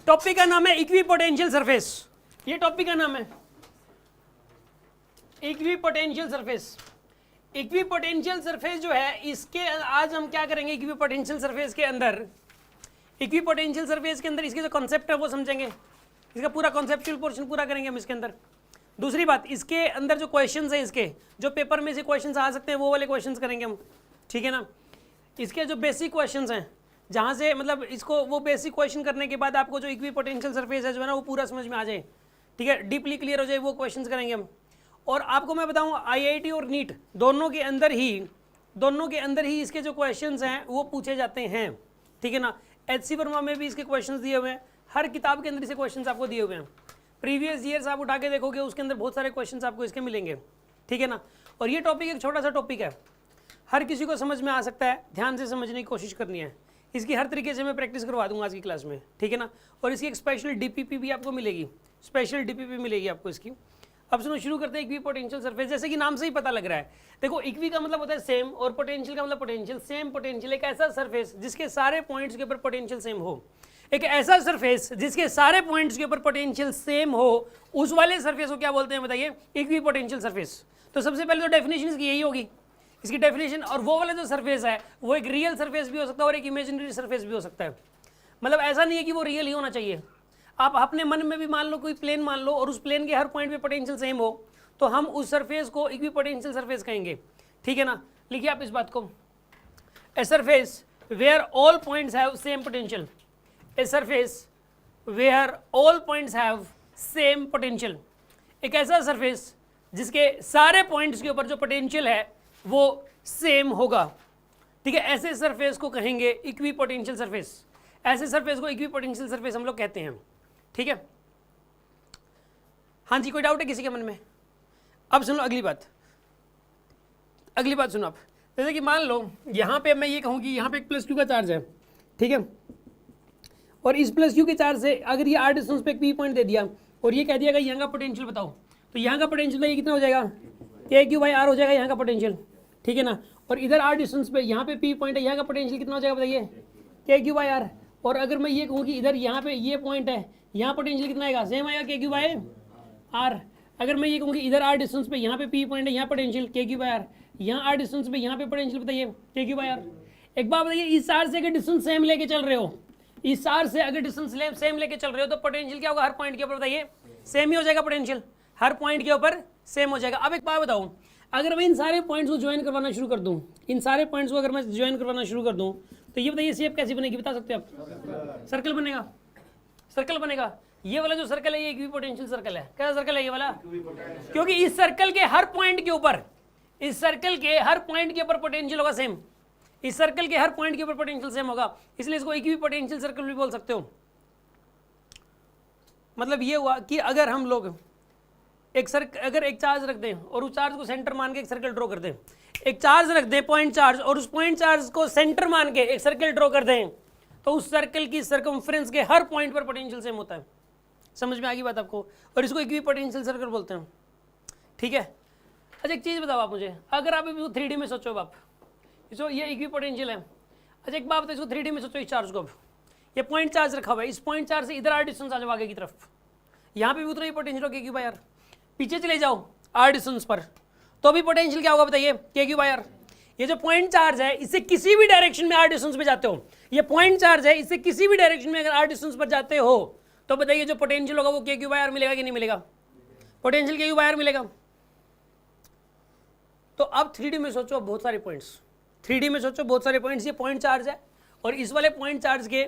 Topic का नाम है इक्विपोटेंशियल सरफेस। ये टॉपिक का नाम है इक्विपोटेंशियल सरफेस। इक्विपोटेंशियल सरफेस जो है इसके आज हम क्या करेंगे, इक्विपोटेंशियल सरफेस के अंदर इसके जो कॉन्सेप्ट है वो समझेंगे, इसका पूरा कॉन्सेप्चुअल पोर्शन पूरा करेंगे हम इसके अंदर। दूसरी बात, इसके अंदर जो क्वेश्चंस हैं, इसके जो पेपर में से क्वेश्चंस आ सकते हैं वो वाले क्वेश्चंस करेंगे हम, ठीक है ना। इसके जो बेसिक क्वेश्चंस हैं, जहाँ से मतलब इसको वो बेसिक क्वेश्चन करने के बाद आपको जो इक्विपोटेंशियल सरफेस है जो है ना वो पूरा समझ में आ जाए, ठीक है, डीपली क्लियर हो जाए, वो क्वेश्चंस करेंगे हम। और आपको मैं बताऊँ IIT और नीट दोनों के अंदर ही इसके जो क्वेश्चंस हैं वो पूछे जाते हैं, ठीक है ना। HC वर्मा में भी इसके क्वेश्चंस दिए हुए हैं, हर किताब के अंदर इसे क्वेश्चंस आपको दिए हुए हैं। प्रीवियस ईयर्स आप उठा के देखोगे उसके अंदर बहुत सारे क्वेश्चंस आपको इसके मिलेंगे, ठीक है ना। और ये टॉपिक एक छोटा सा टॉपिक है, हर किसी को समझ में आ सकता है, ध्यान से समझने की कोशिश करनी है। इसकी हर तरीके से मैं प्रैक्टिस करवा दूंगा आज की क्लास में, ठीक है ना। और इसकी एक स्पेशल DPP भी आपको मिलेगी, स्पेशल DPP मिलेगी आपको इसकी। अब सुनो, शुरू करते हैं इक्विपोटेंशियल सरफेस। जैसे कि नाम से ही पता लग रहा है, देखो इक्वी का मतलब होता है सेम और पोटेंशियल का मतलब पोटेंशियल। सेम पोटेंशियल, एक ऐसा सरफेस जिसके सारे पॉइंट्स के ऊपर पोटेंशियल सेम हो, एक ऐसा सरफेस जिसके सारे पॉइंट्स के ऊपर पोटेंशियल सेम हो, उस वाले सरफेस को क्या बोलते हैं बताइए, इक्विपोटेंशियल सरफेस। तो सबसे पहले तो डेफिनेशन इसकी यही होगी, इसकी डेफिनेशन। और वो वाला जो सरफेस है वो एक रियल सरफेस भी हो सकता है और एक इमेजिनरी सरफेस भी हो सकता है। मतलब ऐसा नहीं है कि वो रियल ही होना चाहिए, आप अपने मन में भी मान लो कोई प्लेन मान लो और उस प्लेन के हर पॉइंट पे पोटेंशियल सेम हो, तो हम उस सरफेस को इक्विपोटेंशियल सरफेस कहेंगे, ठीक है ना। लिखिए आप इस बात को, a surface where all points have same potential. A surface where all points have same potential, एक ऐसा सरफेस जिसके सारे पॉइंट्स के ऊपर जो पोटेंशियल है वो सेम होगा, ठीक है। ऐसे सरफेस को कहेंगे इक्विपोटेंशियल सरफेस। ऐसे सरफेस को इक्विपोटेंशियल सरफेस हम लोग कहते हैं, ठीक है। हाँ जी, कोई डाउट है किसी के मन में? अब सुनो अगली बात सुनो आप। जैसे कि मान लो यहाँ पे मैं ये कहूँ कि यहाँ पे एक +q का चार्ज है, ठीक है, और इस +q के चार्ज से अगर ये r डिस्टेंस पे एक p पॉइंट दे दिया और ये कह दिया कि यहाँ का पोटेंशियल बताओ, तो यहाँ का पोटेंशियल ये कितना हो जाएगा, KQ/R हो जाएगा यहाँ का पोटेंशियल, ठीक है ना। और इधर r डिस्टेंस पे यहाँ पे p पॉइंट है, यहाँ का पोटेंशियल कितना हो जाएगा बताइए, KQ/R। और अगर मैं ये कहूँ कि इधर यहाँ पे ये पॉइंट है, यहाँ पोटेंशियल कितना आएगा, सेम आएगा KQ/R। अगर मैं ये कहूँ कि इधर r डिस्टेंस पे यहाँ पे p पॉइंट है, यहाँ पोटेंशियल KQ/R, यहाँ r डिस्टेंस पे यहाँ पे पोटेंशियल बताइए KQ/R। एक बात बताइए, इस r से अगर डिस्टेंस सेम लेके चल रहे हो, इस r से अगर डिस्टेंस सेम लेके चल रहे हो तो पोटेंशियल क्या होगा, हर पॉइंट के ऊपर बताइए सेम ही हो जाएगा, पोटेंशियल हर पॉइंट के ऊपर सेम हो जाएगा। अब एक बात बताऊँ, अगर मैं इन सारे पॉइंट्स को ज्वाइन करवाना शुरू कर दूँ, इन सारे पॉइंट्स को अगर मैं ज्वाइन करवाना शुरू कर दूँ, तो ये बताइए शेप कैसी बनेगी, बता सकते हो आप? सर्कल बनेगा, सर्कल बनेगा। ये वाला जो सर्कल है ये इक्विपोटेंशियल सर्कल है। कैसा सर्कल है ये वाला? क्योंकि इस सर्कल के हर पॉइंट के ऊपर, इस सर्कल के हर पॉइंट के ऊपर पोटेंशियल होगा सेम, इस सर्कल के हर पॉइंट के ऊपर पोटेंशियल सेम होगा, इसलिए इसको इक्विपोटेंशियल सर्कल भी बोल सकते हो। मतलब ये हुआ कि अगर हम लोग अगर एक चार्ज रख दें और उस चार्ज को सेंटर मान के एक सर्कल ड्रॉ कर दें, एक चार्ज रख दें पॉइंट चार्ज और उस पॉइंट चार्ज को सेंटर मान के एक सर्कल ड्रॉ कर दें, तो उस सर्कल की सर्कमफ्रेंस के हर पॉइंट पर पोटेंशियल सेम होता है। समझ में आ गई बात आपको? और इसको इक्विपोटेंशियल सर्कल बोलते हैं, ठीक है। अच्छा एक चीज़ बताओ आप मुझे, अगर आप इसको 3D में सोचो, आप इसको ये इक्विपोटेंशियल है, अच्छा एक बात बताओ, इसको 3D में सोचो, इस चार्ज को, अब ये पॉइंट चार्ज रखा हुआ है, इस पॉइंट चार्ज से इधर r डिस्टेंस आ जाओ आगे की तरफ, यहाँ पे भी उतना ही पोटेंशियल होगा KQ/R। पीछे चले जाओ r डिस्टेंस पर, तो भी पोटेंशियल क्या होगा बताइए, KQ/R। ये जो पॉइंट चार्ज है इससे किसी भी डायरेक्शन में r डिस्टेंस पे जाते हो, ये पॉइंट चार्ज है इससे किसी भी डायरेक्शन में अगर r डिस्टेंस पर जाते हो, तो बताइए जो पोटेंशियल होगा वो KQ/R मिलेगा कि नहीं मिलेगा? पोटेंशियल KQ/R मिलेगा। तो अब 3D में सोचो, बहुत सारे पॉइंट्स, 3D में सोचो बहुत सारे पॉइंट्स, ये पॉइंट चार्ज है और इस वाले पॉइंट चार्ज के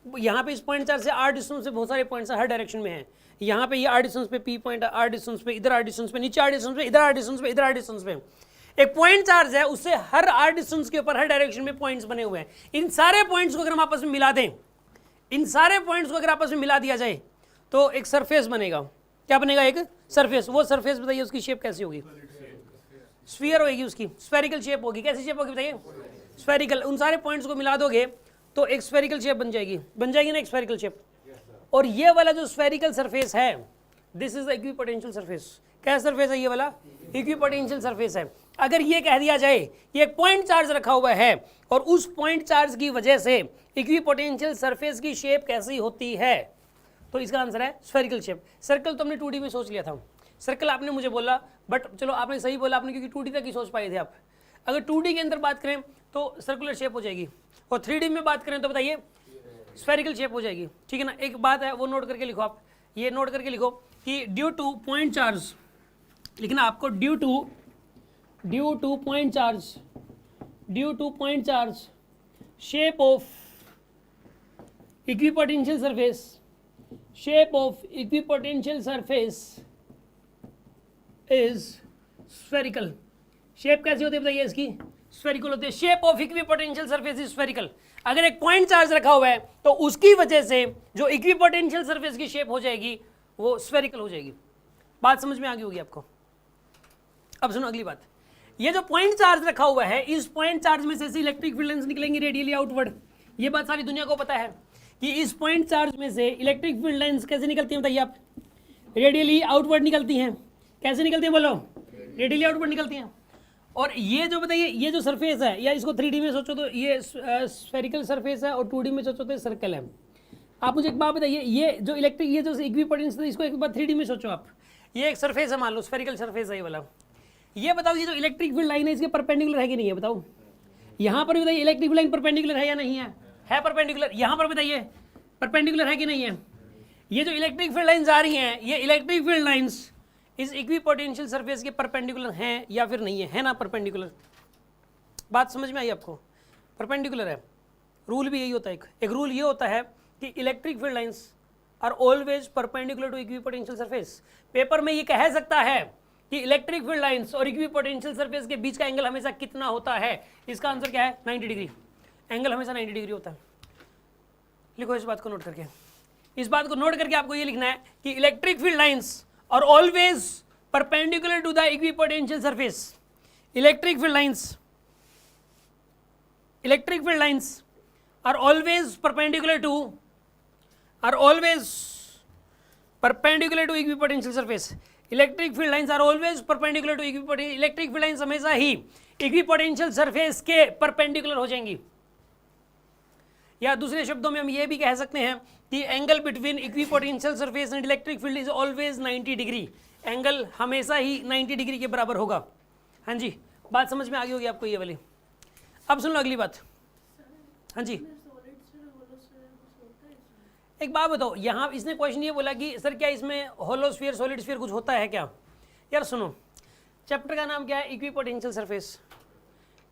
यहाँ पे इस पॉइंट चार्ज से r डिस्टेंस से बहुत सारे पॉइंट्स हर डायरेक्शन में है। यहाँ पे ये r डिस्टेंस पे p पॉइंट है, r डिस्टेंस पे, इधर r डिस्टेंस पे, नीचे r डिस्टेंस पे, इधर r डिस्टेंस पे, इधर r डिस्टेंस पे एक पॉइंट चार्ज है, उससे हर r डिस्टेंस के ऊपर हर डायरेक्शन में पॉइंट्स बने हुए हैं। इन सारे पॉइंट्स को अगर हम आपस में मिला दें, इन सारे पॉइंट्स को अगर आपस में मिला दिया जाए तो एक सरफेस बनेगा। क्या बनेगा? एक सरफेस। वो सरफेस बताइए उसकी शेप कैसी होगी? स्फीयर होगी, उसकी स्फेरिकल शेप होगी। कैसी शेप होगी बताइए? स्फेरिकल। उन सारे पॉइंट्स को मिला दोगे तो एक स्फेरिकल शेप बन जाएगी ना, एक स्फेरिकल शेप। और ये वाला जो स्फेरिकल सरफेस है, this is the equipotential surface. क्या सरफेस है ये वाला? इक्विपोटेंशियल सरफेस है। अगर ये कह दिया जाए कि एक पॉइंट चार्ज रखा हुआ है और उस पॉइंट चार्ज की वजह से इक्विपोटेंशियल सरफेस की शेप कैसी होती है, तो इसका आंसर है स्फेरिकल शेप। सर्कल तो हमने 2D में सोच लिया था, सर्कल आपने मुझे बोला, बट चलो आपने सही बोला आपने, क्योंकि 2D तक ही सोच पाए थे आप। अगर 2D के अंदर बात करें तो सर्कुलर शेप हो जाएगी, और 3D में बात करें तो बताइए स्फेरिकल शेप हो जाएगी, ठीक है ना। एक बात है वो नोट करके लिखो आप, ये नोट करके लिखो कि ड्यू टू पॉइंट चार्ज, लिखना आपको due two point charge shape of equipotential surface is spherical. Shape कैसी होती है बताइए इसकी, स्फेरिकल होती है। Shape of equipotential surface is spherical. अगर एक पॉइंट चार्ज रखा हुआ है तो उसकी वजह से जो इक्विपोटेंशियल सरफेस की शेप हो जाएगी वो स्फेरिकल हो जाएगी। बात समझ में आ गई होगी आपको। अब सुनो अगली बात, ये जो पॉइंट चार्ज रखा हुआ है, इस पॉइंट चार्ज में से इलेक्ट्रिक फील्ड लाइंस निकलेंगी रेडियली आउटवर्ड। ये बात सारी दुनिया को पता है कि इस पॉइंट चार्ज में से इलेक्ट्रिक फील्ड लाइंस कैसे निकलती हैं बताइए आप, रेडियली आउटवर्ड निकलती हैं। कैसे निकलती हैं बोलो, रेडियली आउटवर्ड निकलती हैं। और ये जो बताइए, ये जो सरफेस है, या इसको 3D में सोचो तो ये स्फेरिकल सरफेस है, और 2D में सोचो तो सर्कल है। आप मुझे एक बात बताइए, ये जो इलेक्ट्रिक, ये जो इक्विपोटेंशियल, इसको एक बार 3D में सोचो आप, ये एक सरफेस है, मान लो स्फेरिकल सरफेस है ये वाला। ये बताओ ये जो इलेक्ट्रिक फील्ड लाइन है इसके परपेंडिकुलर है कि नहीं है, बताओ। यहाँ पर बताइए इलेक्ट्रिक फील्ड लाइन परपेंडिकुलर है या नहीं है, है परपेंडिकुलर। यहाँ पर बताइए परपेंडिकुलर है कि नहीं है। ये जो इलेक्ट्रिक फील्ड लाइन्स आ रही हैं, ये इलेक्ट्रिक फील्ड लाइन्स इस इक्विपोटेंशियल सरफेस के परपेंडिकुलर हैं या फिर नहीं है ना परपेंडिकुलर। बात समझ में आई आपको, परपेंडिकुलर है। रूल भी यही होता है, एक रूल ये होता है कि electric field lines are always perpendicular to equipotential surface. Paper में ये कह सकता है कि इलेक्ट्रिक फील्ड लाइन्स और इक्विपोटेंशियल सरफेस के बीच का एंगल हमेशा कितना होता है। इसका आंसर क्या है, 90 डिग्री। एंगल हमेशा 90 डिग्री होता है। लिखो इस बात को नोट करके, इस बात को नोट करके आपको ये लिखना है कि electric field lines are always perpendicular to the equipotential surface. Electric field lines are always perpendicular to equipotential surface. Electric field lines are always perpendicular to equipotential. Electric field lines हमेशा ही equipotential surface के perpendicular हो जाएंगी। या दूसरे शब्दों में हम ये भी कह सकते हैं कि angle between equipotential surface and electric field is always 90 degree. Angle हमेशा ही 90 डिग्री के बराबर होगा। हाँ जी, बात समझ में आ गई होगी आपको ये वाली। अब सुन लो अगली बात। हाँ जी, एक बात बताओ, यहाँ इसने क्वेश्चन ये बोला कि सर क्या इसमें होलोस्फीयर सॉलिड स्फीयर कुछ होता है क्या। यार सुनो, चैप्टर का नाम क्या है, इक्विपोटेंशियल सरफेस।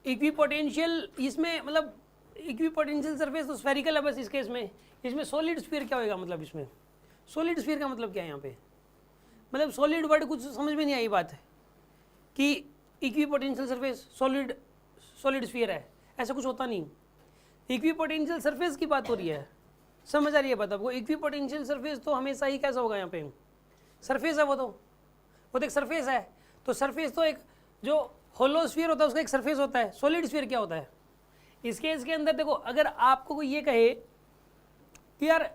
इक्विपोटेंशियल, इसमें मतलब इक्विपोटेंशियल सरफेस तो स्फेरिकल है बस। इस केस में इसमें सॉलिड स्फीयर क्या होगा, मतलब इसमें सॉलिड स्फीयर का मतलब क्या है यहाँ पे, मतलब सॉलिड वर्ड कुछ समझ में नहीं आई बात है कि इक्विपोटेंशियल सरफेस सॉलिड स्फीयर है, ऐसा कुछ होता नहीं। इक्विपोटेंशियल सरफेस की बात हो रही है, समझ आ रही है बात आपको। इक्विपोटेंशियल सरफेस तो हमेशा ही कैसा होगा, यहाँ पे सरफेस है, वो तो एक सरफेस है। तो सरफेस तो एक जो होलोस्फीयर होता है उसका एक सरफेस होता है। सॉलिड स्फीयर क्या होता है इस केस के अंदर। देखो अगर आपको कोई ये कहे कि यार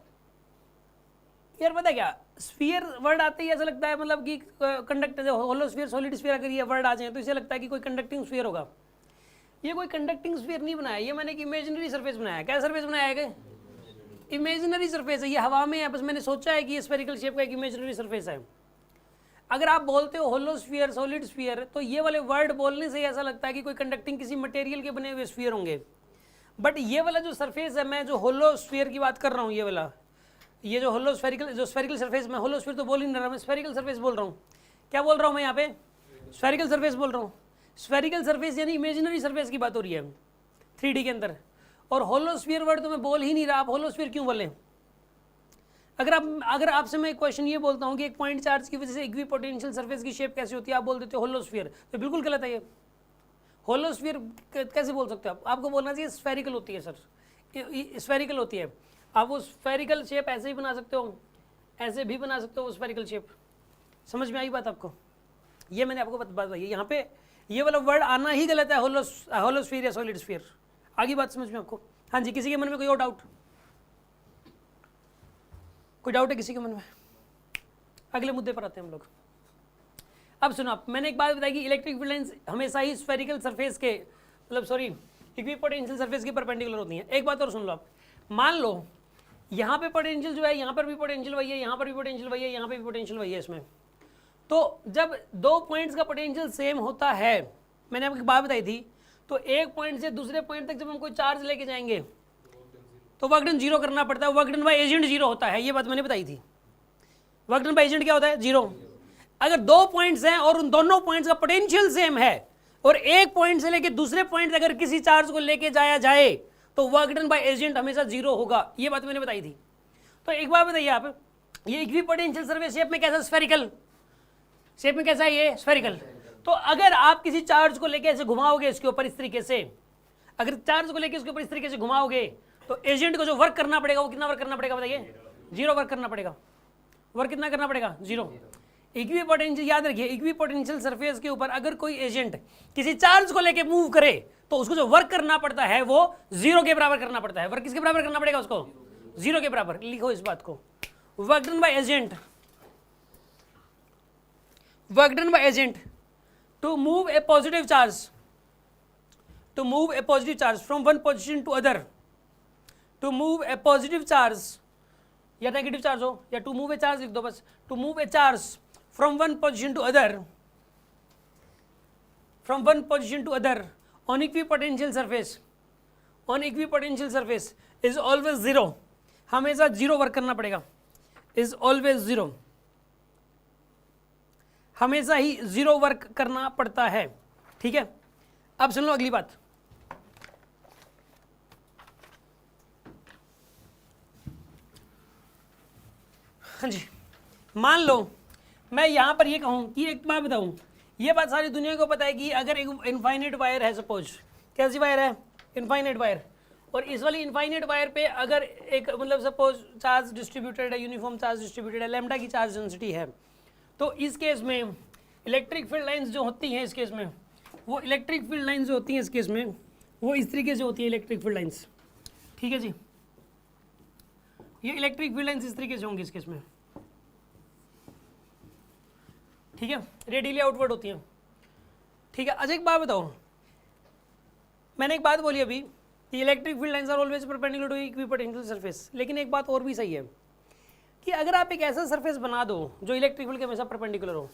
पता क्या, स्फीयर वर्ड आते ही ऐसा लगता है मतलब कि कंडक्टर, होलोस्फीयर सॉलिड स्फीयर, अगर ये वर्ड आ जाए तो इसे लगता है कि कोई कंडक्टिंग स्फीयर होगा। ये कोई कंडक्टिंग स्फीयर नहीं बनाया, ये मैंने एक इमेजिनरी सरफेस बनाया है। क्या सरफेस बनाया है, इमेजिनरी सरफेस है, ये हवा में है, बस मैंने सोचा है कि ये स्फेरिकल शेप का एक इमेजिनरी सरफेस है। अगर आप बोलते हो होलोस्फीयर सॉलिड स्फीयर, तो ये वाले वर्ड बोलने से ऐसा लगता है कि कोई कंडक्टिंग किसी मटेरियल के बने हुए स्फीयर होंगे। बट ये वाला जो सरफेस है, मैं जो होलोस्फीयर की बात कर रहा हूँ, ये वाला, ये जो स्फेरिकल सरफेस, मैं होलोस्फीयर तो बोल ही नहीं रहा, मैं स्फेरिकल सरफेस बोल रहा हूँ। क्या बोल रहा हूँ मैं यहाँ पे, स्फेरिकल सरफेस बोल रहा हूँ। स्फेरिकल सरफेस यानी इमेजिनरी सरफेस की बात हो रही है 3D के अंदर। और होलोस्फीयर वर्ड तो मैं बोल ही नहीं रहा, आप होलोस्फीयर क्यों बोलें। अगर आपसे मैं क्वेश्चन ये बोलता हूँ कि एक पॉइंट चार्ज की वजह से इक्विपोटेंशियल सरफेस की शेप कैसी होती है, आप बोल देते हो होलोस्फीयर, तो बिल्कुल गलत है ये। होलोस्फीयर कैसे बोल सकते हो आप, आपको बोलना चाहिए स्फेरिकल होती है सर, स्फेरिकल होती है। आप वो स्फेरिकल शेप ऐसे ही बना सकते हो, ऐसे भी बना सकते हो वो स्फेरिकल शेप। समझ में आई बात आपको, ये मैंने आपको बात बताई। यहाँ पे ये वाला वर्ड आना ही गलत है, होलोस्फीयर या सॉलिड स्फीयर। आगे बात समझ में आपको। हाँ जी, किसी के मन में कोई और डाउट, कोई डाउट है किसी के मन में। अगले मुद्दे पर आते हैं हम लोग। अब सुनो आप, मैंने एक बात बताई कि इलेक्ट्रिक फील्ड लाइंस हमेशा ही स्फेरिकल सरफेस के, मतलब सॉरी, इक्विपोटेंशियल सरफेस के परपेंडिकुलर होती हैं। एक बात और सुन लो आप, मान लो यहाँ पे पोटेंशियल जो है, यहाँ पर भी पोटेंशियल वही है, यहाँ पर भी पोटेंशियल वही है, यहाँ पे भी पोटेंशियल वही है इसमें। तो जब दो पॉइंट्स का पोटेंशियल सेम होता है, मैंने आपको एक बात बताई थी, तो एक पॉइंट से दूसरे पॉइंट तक जब हम कोई चार्ज लेके जाएंगे तो वर्क डन जीरो करना पड़ता है, work done by agent zero होता है, ये बात मैंने बताई थी। वर्क डन बाय एजेंट क्या होता है? जीरो। अगर दो पॉइंट्स हैं और उन दोनों पॉइंट्स का पोटेंशियल सेम है और एक पॉइंट से लेके दूसरे पॉइंट अगर किसी चार्ज को लेके जाया जाए तो वर्क डन बाय एजेंट हमेशा जीरो होगा, ये बात मैंने बताई थी। तो एक बात बताइए आप, ये इक्विपोटेंशियल सरफेस शेप में कैसा? स्फेरिकल शेप में कैसा है? ये स्फेरिकल। तो अगर आप किसी चार्ज को लेके ऐसे घुमाओगे इसके ऊपर इस तरीके से, अगर चार्ज को लेके इसके ऊपर इस तरीके से घुमाओगे तो एजेंट को जो वर्क करना पड़ेगा वो कितना वर्क करना पड़ेगा बताइए? जीरो वर्क करना पड़ेगा। वर्क कितना करना पड़ेगा? जीरो। इक्विपोटेंशियल, याद रखिए, इक्विपोटेंशियल सरफेस के ऊपर अगर कोई एजेंट किसी चार्ज को लेके मूव करे तो उसको जो वर्क करना पड़ता है वो जीरो के बराबर करना पड़ता है। वर्क किसके बराबर करना पड़ेगा? उसको जीरो के बराबर। लिखो इस बात को, work done by agent, work done by agent to move a positive charge, to move a positive charge from one position to other, to move a positive charge या नेगेटिव चार्ज हो या to move a charge लिख दो बस, to move a charge from one position to other, from one position to other on equipotential surface, on equipotential surface is always zero, हमेशा zero work करना पड़ेगा, is always zero, हमेशा ही zero work करना पड़ता है। ठीक है, अब सुन लो अगली बात। हाँ जी, मान लो मैं यहां पर ये कहूं कि एक बात बताऊं, ये बात सारी दुनिया को पता है कि अगर एक इनफाइनाइट वायर है, सपोज कैसी वायर है? इनफाइनाइट वायर, और इस वाली इनफाइनाइट वायर पे अगर एक मतलब सपोज चार्ज डिस्ट्रीब्यूटेड है, यूनिफॉर्म चार्ज डिस्ट्रीब्यूटेड है, लैम्डा की चार्ज डेंसिटी है, तो इस केस में इलेक्ट्रिक फील्ड लाइंस जो होती हैं इस केस में, वो इलेक्ट्रिक फील्ड लाइंस जो होती हैं इस केस में वो इस तरीके से होती है इलेक्ट्रिक फील्ड लाइंस। ठीक है जी, ये इलेक्ट्रिक फील्ड लाइंस इस तरीके से होंगी इस केस में। ठीक है, रेडियली आउटवर्ड होती हैं। ठीक है, अच्छा एक बात बताओ, मैंने एक बात बोली अभी कि electric field lines are always perpendicular to equipotential surface, लेकिन एक बात और भी सही है कि अगर आप एक ऐसा सरफेस बना दो जो इलेक्ट्रिक फील्ड के हमेशा परपेंडिकुलर हो,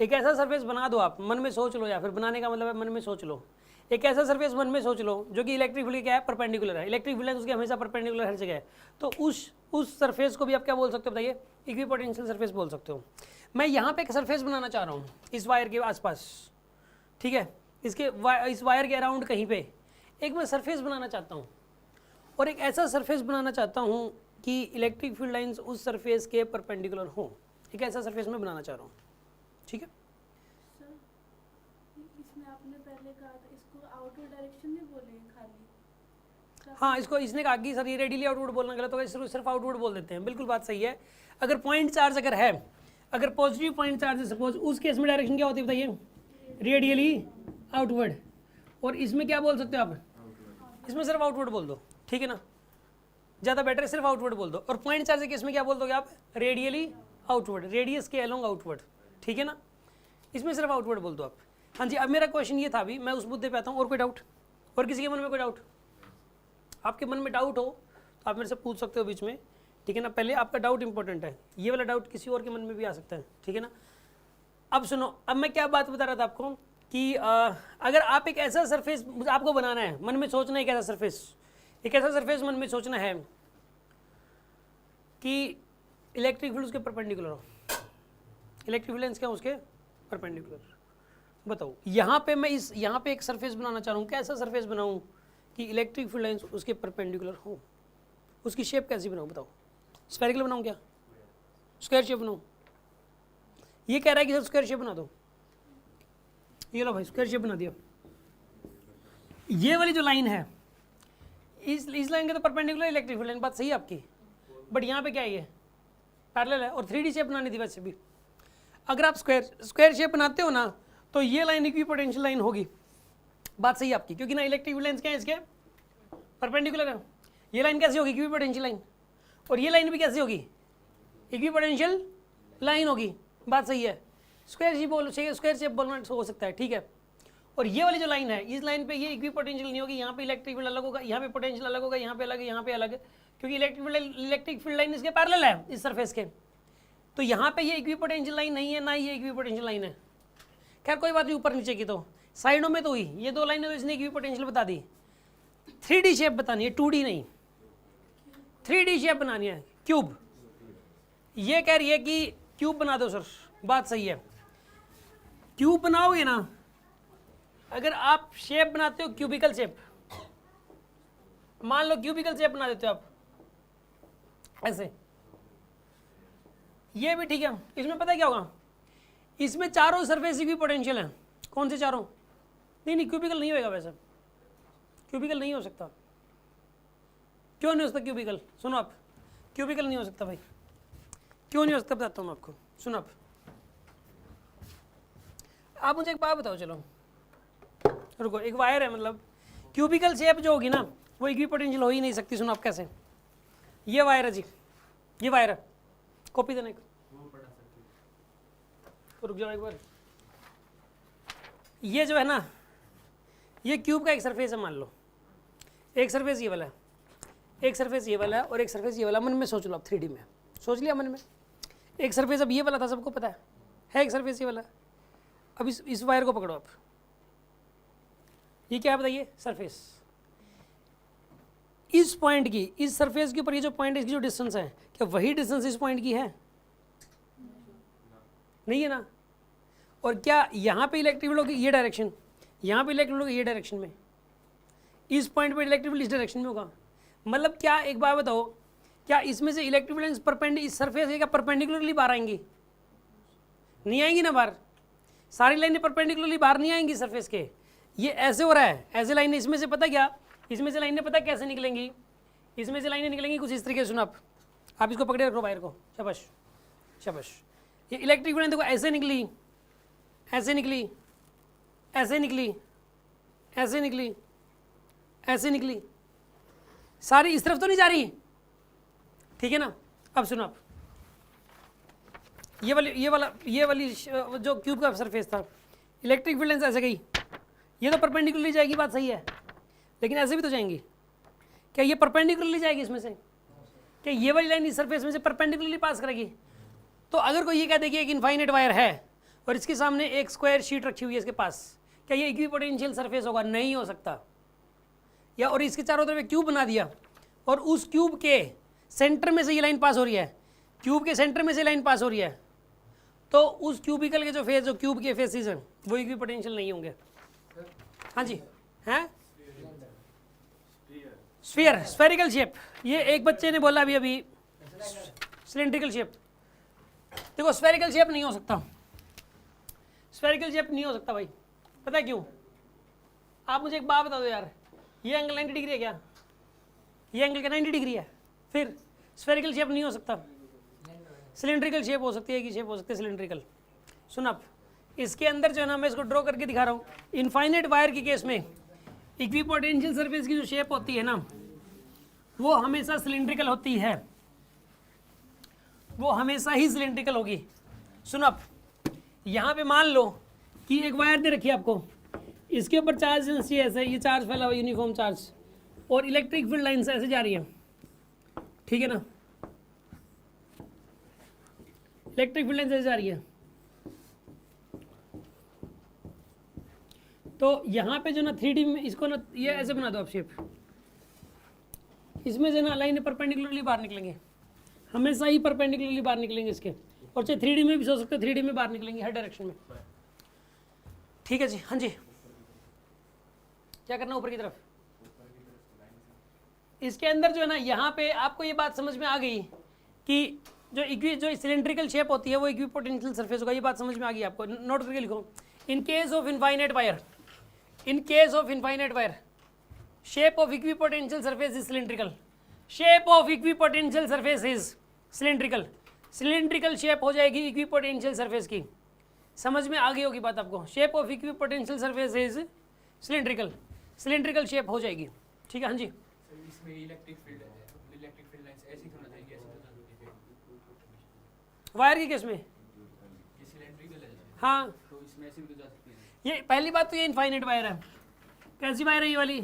एक ऐसा सरफेस बना दो, आप मन में सोच लो, या फिर बनाने का मतलब है मन में सोच लो, एक ऐसा सरफेस मन में सोच लो जो कि इलेक्ट्रिक फील्ड क्या है? परपेंडिकुलर है। इलेक्ट्रिक फील्ड उसके हमेशा परपेंडिकुलर हर जगह है, तो उस सरफेस को भी आप क्या बोल सकते हो बताइए? इक्विपोटेंशियल सरफेस बोल सकते हो। मैं यहाँ पे एक सरफेस बनाना चाह रहा हूँ इस वायर के आसपास, ठीक है, इस वायर के अराउंड कहीं पे एक मैं सरफेस बनाना चाहता हूँ, और एक ऐसा सरफेस बनाना चाहता हूँ कि इलेक्ट्रिक फील्ड लाइंस उस सरफेस के परपेंडिकुलर हो, एक ऐसा सरफेस मैं बनाना चाह रहा हूँ। ठीक है सर, इसमें आपने पहले कहा था इसको आउटवर्ड डायरेक्शन में बोले खाली। हाँ, इसको इसने कहा कि सर ये रेडियली आउटवर्ड बोलना गलत होगा, सिर्फ आउटवर्ड बोल देते हैं। बिल्कुल बात सही है। अगर पॉइंट चार्ज अगर है, अगर पॉजिटिव पॉइंट चार्ज है सपोज, उस केस में डायरेक्शन क्या होती है बताइए? Radially outward. और इसमें क्या बोल सकते हो आप? इसमें सिर्फ आउटवर्ड बोल दो, ठीक है ना, ज़्यादा बेटर है, सिर्फ आउटवर्ड बोल दो। और पॉइंट चार्ज के केस में क्या बोल दोगे आप? रेडियली आउटवर्ड, रेडियस के अलोंग आउटवर्ड, ठीक है ना, इसमें सिर्फ आउटवर्ड बोल दो आप। हाँ जी, अब मेरा क्वेश्चन ये था, अभी मैं उस मुद्दे पे आता हूँ। और कोई डाउट? और किसी के मन में कोई डाउट? आपके मन में डाउट हो तो आप मेरे से पूछ सकते हो बीच में, ठीक है ना। पहले आपका डाउट इंपॉर्टेंट है, ये वाला डाउट किसी और के मन में भी आ सकता है, ठीक है ना। अब सुनो, अब मैं क्या बात बता रहा था आपको कि अगर आप एक ऐसा सरफेस आपको बनाना है, मन में सोचना है एक ऐसा सरफेस मन में सोचना है कि इलेक्ट्रिक फील्ड उसके परपेंडिकुलर हो, इलेक्ट्रिक फील्ड लाइंस क्या उसके परपेंडिकुलर। बताओ, यहाँ पे मैं यहाँ पे एक सरफेस बनाना चाह रहा हूँ, कैसा सरफेस बनाऊँ कि इलेक्ट्रिक फील्ड लाइंस उसके परपेंडिकुलर हो, उसकी शेप कैसी बनाऊँ बताओ? स्फेरिकल बनाऊँ क्या? स्क्वायर शेप बनाऊँ? ये कह रहा है कि सर स्क्वायर शेप बना दो, ये लो भाई स्क्वायर शेप बना दिया। ये वाली जो लाइन है इस लाइन के तो परपेंडिकुलर इलेक्ट्रिक फील्ड लाइन, बात सही है आपकी, बट यहाँ पे क्या है? ये पैरेलल है और 3D शेप बनानी थी वैसे भी। अगर आप स्क्वायर शेप बनाते हो ना तो ये लाइन इक्विपोटेंशियल लाइन होगी, बात सही है आपकी, क्योंकि ना इलेक्ट्रिक फील्ड लाइंस क्या है? इसके परपेंडिकुलर है। ये लाइन कैसी होगी? Equipotential line. और ये लाइन भी कैसी होगी? इक्विपोटेंशियल लाइन होगी, बात सही है। स्क्वायर शेप बोलना हो सकता है, ठीक है। और ये वाली जो लाइन है, इस लाइन पे ये इक्विपोटेंशियल नहीं होगी, यहाँ पे इलेक्ट्रिक फील्ड अलग होगा, यहाँ पे पोटेंशियल अलग होगा, यहाँ पे अलग है, यहाँ पे अलग है, क्योंकि इलेक्ट्रिक फील्ड लाइन इसके पैरेलल है इस सरफेस के, तो यहाँ पे ये इक्विपोटेंशियल लाइन नहीं है, ना ये इक्विपोटेंशियल लाइन है। खैर कोई बात नहीं, ऊपर नीचे की तो साइडों में तो हुई ये दो लाइनें, तो इसने इक्विपोटेंशियल बता दी। 3D शेप बतानी है, 2D नहीं, 3D शेप बनानी है, क्यूब। ये कह रही है कि क्यूब बना दो सर, बात सही है। क्यूब बनाओगे ना, अगर आप शेप बनाते हो क्यूबिकल शेप, मान लो क्यूबिकल शेप बना देते हो आप ऐसे, ये भी ठीक है। इसमें पता है क्या होगा, इसमें चारों सरफेस इक्विपोटेंशियल है। कौन से चारों? नहीं, क्यूबिकल नहीं होएगा वैसे, क्यूबिकल नहीं हो सकता। क्यों नहीं हो सकता क्यूबिकल? सुनो आप, क्यूबिकल नहीं हो सकता भाई, क्यों नहीं हो सकता बताता हूँ मैं आपको। सुनो आप मुझे एक बात बताओ, चलो रुको, एक वायर है, मतलब क्यूबिकल शेप जो होगी ना वो इक्विपोटेंशियल हो ही नहीं सकती। सुनो आप कैसे, ये वायर है जी, ये वायर है, कॉपी देना एक, रुक जाओ एक बार। ये जो है ना, ये क्यूब का एक सरफेस है, मान लो एक सरफेस ये वाला है, एक सरफेस ये वाला है, और एक सरफेस ये वाला। मन में सोच लो आप, 3D में सोच लिया मन में। एक सरफेस अब ये वाला था, सबको पता है एक सरफेस ये वाला। अब इस वायर को पकड़ो आप, ये क्या है बताइए? सरफेस। इस पॉइंट की, इस सरफेस के ऊपर ये जो पॉइंट है, इसकी जो डिस्टेंस है, क्या वही डिस्टेंस इस पॉइंट की है? नहीं है ना। और क्या यहाँ पे इलेक्ट्रिक फील्ड होगी ये डायरेक्शन, यहाँ पे इलेक्ट्रिक फील्ड होगी ये डायरेक्शन में, इस पॉइंट पे इलेक्ट्रिक फील्ड इस डायरेक्शन में होगा। मतलब क्या, एक बात बताओ, क्या इसमें से इलेक्ट्रिक फील्ड परपेंडिकुलर इस सरफेस है, क्या परपेंडिकुलरली बाहर आएंगी? नहीं आएंगी ना बाहर, सारी लाइनें परपेंडिकुलरली बाहर नहीं आएंगी सरफेस के। ये ऐसे हो रहा है, ऐसे लाइनें इसमें से, पता क्या, इसमें से लाइनें पता कैसे निकलेंगी? इसमें से लाइनें निकलेंगी कुछ इस तरीके से। सुनो आप इसको पकड़े रखो वायर को, शाबाश शाबाश। ये इलेक्ट्रिक फील्ड देखो ऐसे निकली, ऐसे निकली, ऐसे निकली, ऐसे निकली, ऐसे निकली, सारी इस तरफ तो नहीं जा रही, ठीक है ना। अब सुनो आप, ये वाली जो क्यूब का सरफेस था, इलेक्ट्रिक फील्ड ऐसे गई, ये तो परपेंडिकुलरली जाएगी, बात सही है, लेकिन ऐसे भी तो जाएंगी। क्या ये परपेंडिकुलरली जाएगी इसमें से? क्या ये वाली लाइन इस सरफेस में से परपेंडिकुलरली पास करेगी? तो अगर कोई ये कह दे कि एक इनफाइनाइट वायर है और इसके सामने एक स्क्वायर शीट रखी हुई है इसके पास, क्या ये इक्विपोटेंशियल सरफेस होगा? नहीं हो सकता। या और इसके चारों तरफ एक क्यूब बना दिया और उस क्यूब के सेंटर में से ये लाइन पास हो रही है, क्यूब के सेंटर में से लाइन पास हो रही है, तो उस क्यूबिकल के जो फेस, जो क्यूब के फेसेस हैं, वो इक्विपोटेंशियल नहीं होंगे। हाँ जी, हैं स्फीयर, स्फेरिकल शेप। ये एक बच्चे ने बोला अभी सिलेंड्रिकल शेप। देखो स्फेरिकल शेप नहीं हो सकता, स्फेरिकल शेप नहीं हो सकता भाई। पता है क्यों? आप मुझे एक बात बता दो यार, ये एंगल 90 डिग्री है क्या? ये एंगल क्या 90 डिग्री है? फिर स्फेरिकल शेप नहीं हो सकता, सिलेंड्रिकल शेप हो सकती है, कि शेप हो सकती है सिलेंड्रिकल। सुन आप, इसके अंदर जो है ना, मैं इसको ड्रॉ करके दिखा रहा हूँ। इनफाइनाइट वायर के केस में इक्विपोटेंशियल सरफेस की जो शेप होती है ना, वो हमेशा सिलेंड्रिकल होती है, वो हमेशा ही सिलेंड्रिकल होगी। सुनो आप, यहाँ पे मान लो कि एक वायर दे रखी है आपको, इसके ऊपर चार्ज ऐसे, ये चार्ज फैला हुआ यूनिफॉर्म चार्ज, और इलेक्ट्रिक फील्ड लाइन्स ऐसे जा रही है, ठीक है ना, इलेक्ट्रिक फील्ड लाइन्स ऐसे जा रही है। तो यहाँ पे जो ना 3D में इसको ना ये ऐसे बना दो आप शेप, इसमें से ना लाइनें परपेंडिकुलरली बाहर निकलेंगे, हमेशा ही परपेंडिकुलरली बाहर निकलेंगे इसके, और चाहे 3D में भी हो सकते हैं, 3D में बाहर निकलेंगे हर डायरेक्शन में, ठीक है जी। हाँ जी, क्या करना ऊपर की तरफ? इसके अंदर जो है ना, यहाँ पे आपको ये बात समझ में आ गई कि जो सिलेंड्रिकल शेप होती है वो इक्विपोटेंशियल सरफेस होगा। ये बात समझ में आ गई आपको? नोट करके लिखो। In case of infinite wire, in case of infinite wire, shape of equipotential surface is cylindrical, shape of equipotential surface is cylindrical, cylindrical shape हो जाएगी equipotential surface की। समझ में आ गई होगी बात आपको? shape of equipotential surface is cylindrical, cylindrical shape हो जाएगी, ठीक है। हाँ जी, इसमें इलेक्ट्रिक फील्ड लाइंस ऐसी होना चाहिए, ऐसी तो जरूरी है वायर के केस में। ये सिलेंड्रिकल है, हाँ, तो इसमें ऐसी भी तो जा सकती है। ये पहली बात तो ये इनफाइनाइट वायर है। कैसी वायर है ये वाली?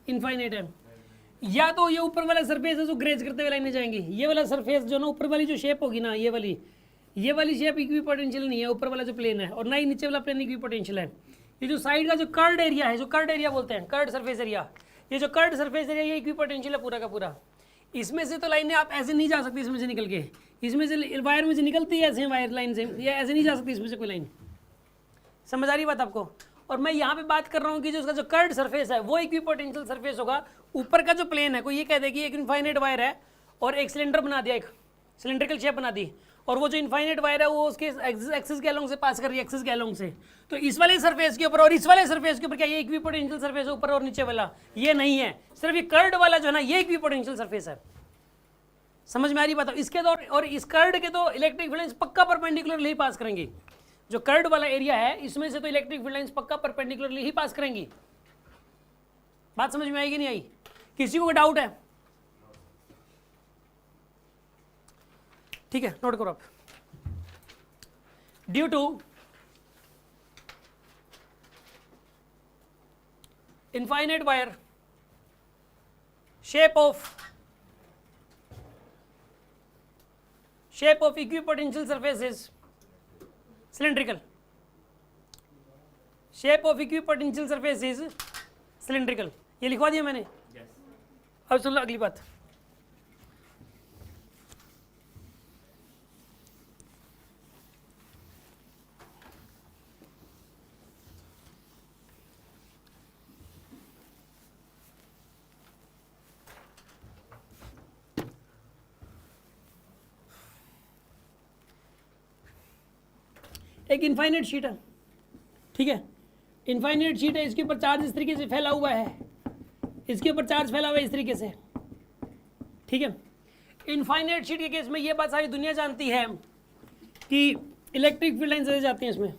इनफाइनाइट है। या तो ये ऊपर वाला सरफेस है जो ग्रेज करते हुए लाइनें जाएंगी, ये वाला सरफेस जो ना ऊपर वाली जो शेप होगी ना, ये वाली शेप इक्वी पोटेंशियल नहीं है ऊपर वाला जो प्लेन है, और ना ही नीचे वाला प्लेन इक्वी पोटेंशियल है। ये जो साइड का जो कर्ड एरिया है, जो कर्ड एरिया बोलते हैं, कर्ड सरफेस एरिया, ये जो कर्ड सरफेस एरिया ये इक्वी पोटेंशियल है पूरा का पूरा। इसमें से तो लाइनें आप ऐसे नहीं जा सकती, इसमें से निकल के, इसमें से वायर में से निकलती है ऐसे वायर लाइन से, ये ऐसे नहीं जा सकती इसमें से कोई लाइन। समझ आ रही बात आपको? और मैं यहाँ पे बात कर रहा हूँ कि जो उसका जो कर्ड सरफेस है वो इक्वी पोटेंशियल सरफेस होगा। ऊपर का जो प्लेन है, कोई ये कह दे कि एक इनफाइनाइट वायर है और एक सिलेंडर बना दिया, एक सिलेंड्रिकल शेप बना दी, और वो जो इनफाइनाइट वायर है वो उसके एक्सिस के अलोंग से पास कर रही है, एक्सिस के अलोंग से। तो इस वाले सरफेस के ऊपर और इस वाले सरफेस के ऊपर क्या ये इक्वी पोटेंशियल सरफेस है ऊपर और नीचे वाला? ये नहीं है, सिर्फ ये कर्ड वाला जो है ना ये इक्वी पोटेंशियल सरफेस है। समझ में आ रही बात? इसके तो और इस कर्ड के तो इलेक्ट्रिक फील्ड लाइंस पक्का परपेंडिकुलरली पास करेंगी। जो कर्ड वाला एरिया है इसमें से तो इलेक्ट्रिक फील्ड लाइंस पक्का परपेंडिकुलरली ही पास करेंगी। बात समझ में आएगी नहीं आई? किसी को डाउट है? ठीक है, नोट करो आप। Due to infinite wire shape of equipotential surface is cylindrical. Shape of equipotential surface is cylindrical. ये लिखवा दिया मैंने? yes. अब सुन लो अगली बात। एक इनफाइनाइट शीट है, ठीक है, इनफाइनाइट शीट है, इसके ऊपर चार्ज इस तरीके से फैला हुआ है, इसके ऊपर चार्ज फैला हुआ है इस तरीके से, ठीक है। इनफाइनाइट शीट के केस में ये बात सारी दुनिया जानती है कि इलेक्ट्रिक फील्ड लाइन्स ऐसे जाती हैं, इसमें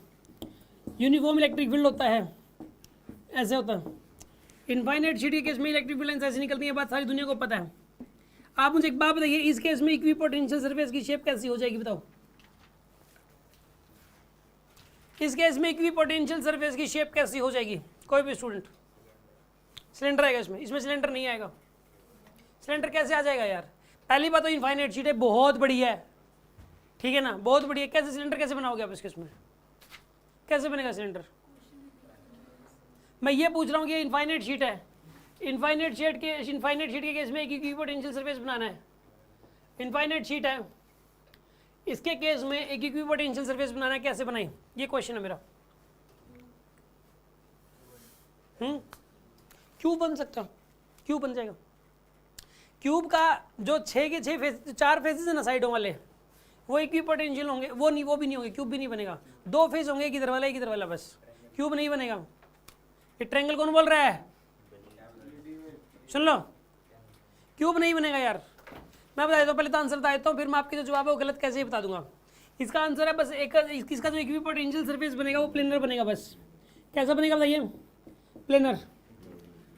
यूनिफॉर्म इलेक्ट्रिक फील्ड होता है, ऐसे होता है। इनफाइनाइट शीट के केस में इलेक्ट्रिक फील्ड लाइन्स ऐसे निकलती हैं, बात सारी दुनिया को पता है। आप मुझे एक बात बताइए, इस केस में इक्विपोटेंशियल सरफेस की शेप कैसी हो जाएगी बताओ? इस केस में इक्विपोटेंशियल सरफेस की शेप कैसी हो जाएगी? कोई भी स्टूडेंट? सिलेंडर आएगा इसमें, इसमें सिलेंडर नहीं आएगा। सिलेंडर कैसे आ जाएगा यार? पहली बात तो इनफाइनाइट शीट है, बहुत बड़ी है, ठीक है ना, बहुत बड़ी है। कैसे सिलेंडर कैसे बनाओगे आप इस केस में? कैसे बनेगा सिलेंडर? मैं ये पूछ रहा हूँ कि इनफाइनाइट शीट है, इनफाइनाइट शीट के केस में एक इक्विपोटेंशियल सरफेस बनाना है। इनफाइनाइट शीट है, इसके केस में एक इक्विपोटेंशियल सरफेस बनाना है, कैसे बनाए? ये क्वेश्चन है मेरा। क्यूब बन सकता, क्यूब बन जाएगा। क्यूब का जो 6 के 6 फेस, 4 फेसेस है ना साइडों वाले, वो इक्विपोटेंशियल होंगे, वो भी नहीं होंगे, क्यूब भी नहीं बनेगा। 2 फेस होंगे, एक इधर वाला एक इधर वाला, बस, क्यूब नहीं बनेगा। ये ट्रायंगल कौन बोल रहा है? सुन लो, क्यूब नहीं बनेगा यार। मैं बता देता हूँ, पहले तो आंसर बता देता हूँ, फिर मैं आपके जो जवाब है वो गलत कैसे ही बता दूंगा। इसका आंसर है बस एक, इसका जो इक्विपोटेंशियल सरफेस बनेगा वो प्लेनर बनेगा। बस कैसा बनेगा बताइए? प्लेनर।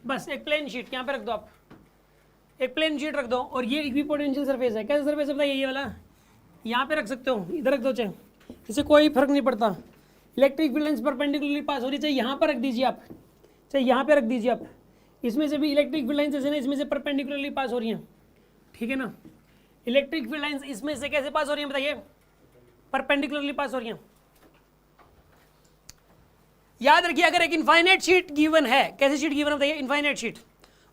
बस एक प्लेन शीट यहाँ पे रख दो, आप एक प्लेन शीट रख दो, और ये इक्विपोटेंशियल सरफेस है। कैसा सरफेस है बताइए? ये वाला यहाँ पे रख सकते हो, इधर रख दो, चाहे इससे कोई फर्क नहीं पड़ता। इलेक्ट्रिक फील्ड लाइंस परपेंडिकुलरली पास हो रही, चाहे यहाँ पर रख दीजिए आप, चाहे यहाँ पे रख दीजिए आप, इसमें से भी इलेक्ट्रिक फील्ड लाइंस ना इसमें से परपेंडिकुलरली पास हो रही हैं, ठीक है ना। इलेक्ट्रिक फील्ड लाइंस इसमें से कैसे पास हो रही हैं बताइए? परपेंडिकुलरली पास हो रही हैं। याद रखिए, अगर एक इनफाइनाइट शीट गिवन है, कैसी शीट गिवन है बताइए? Infinite sheet.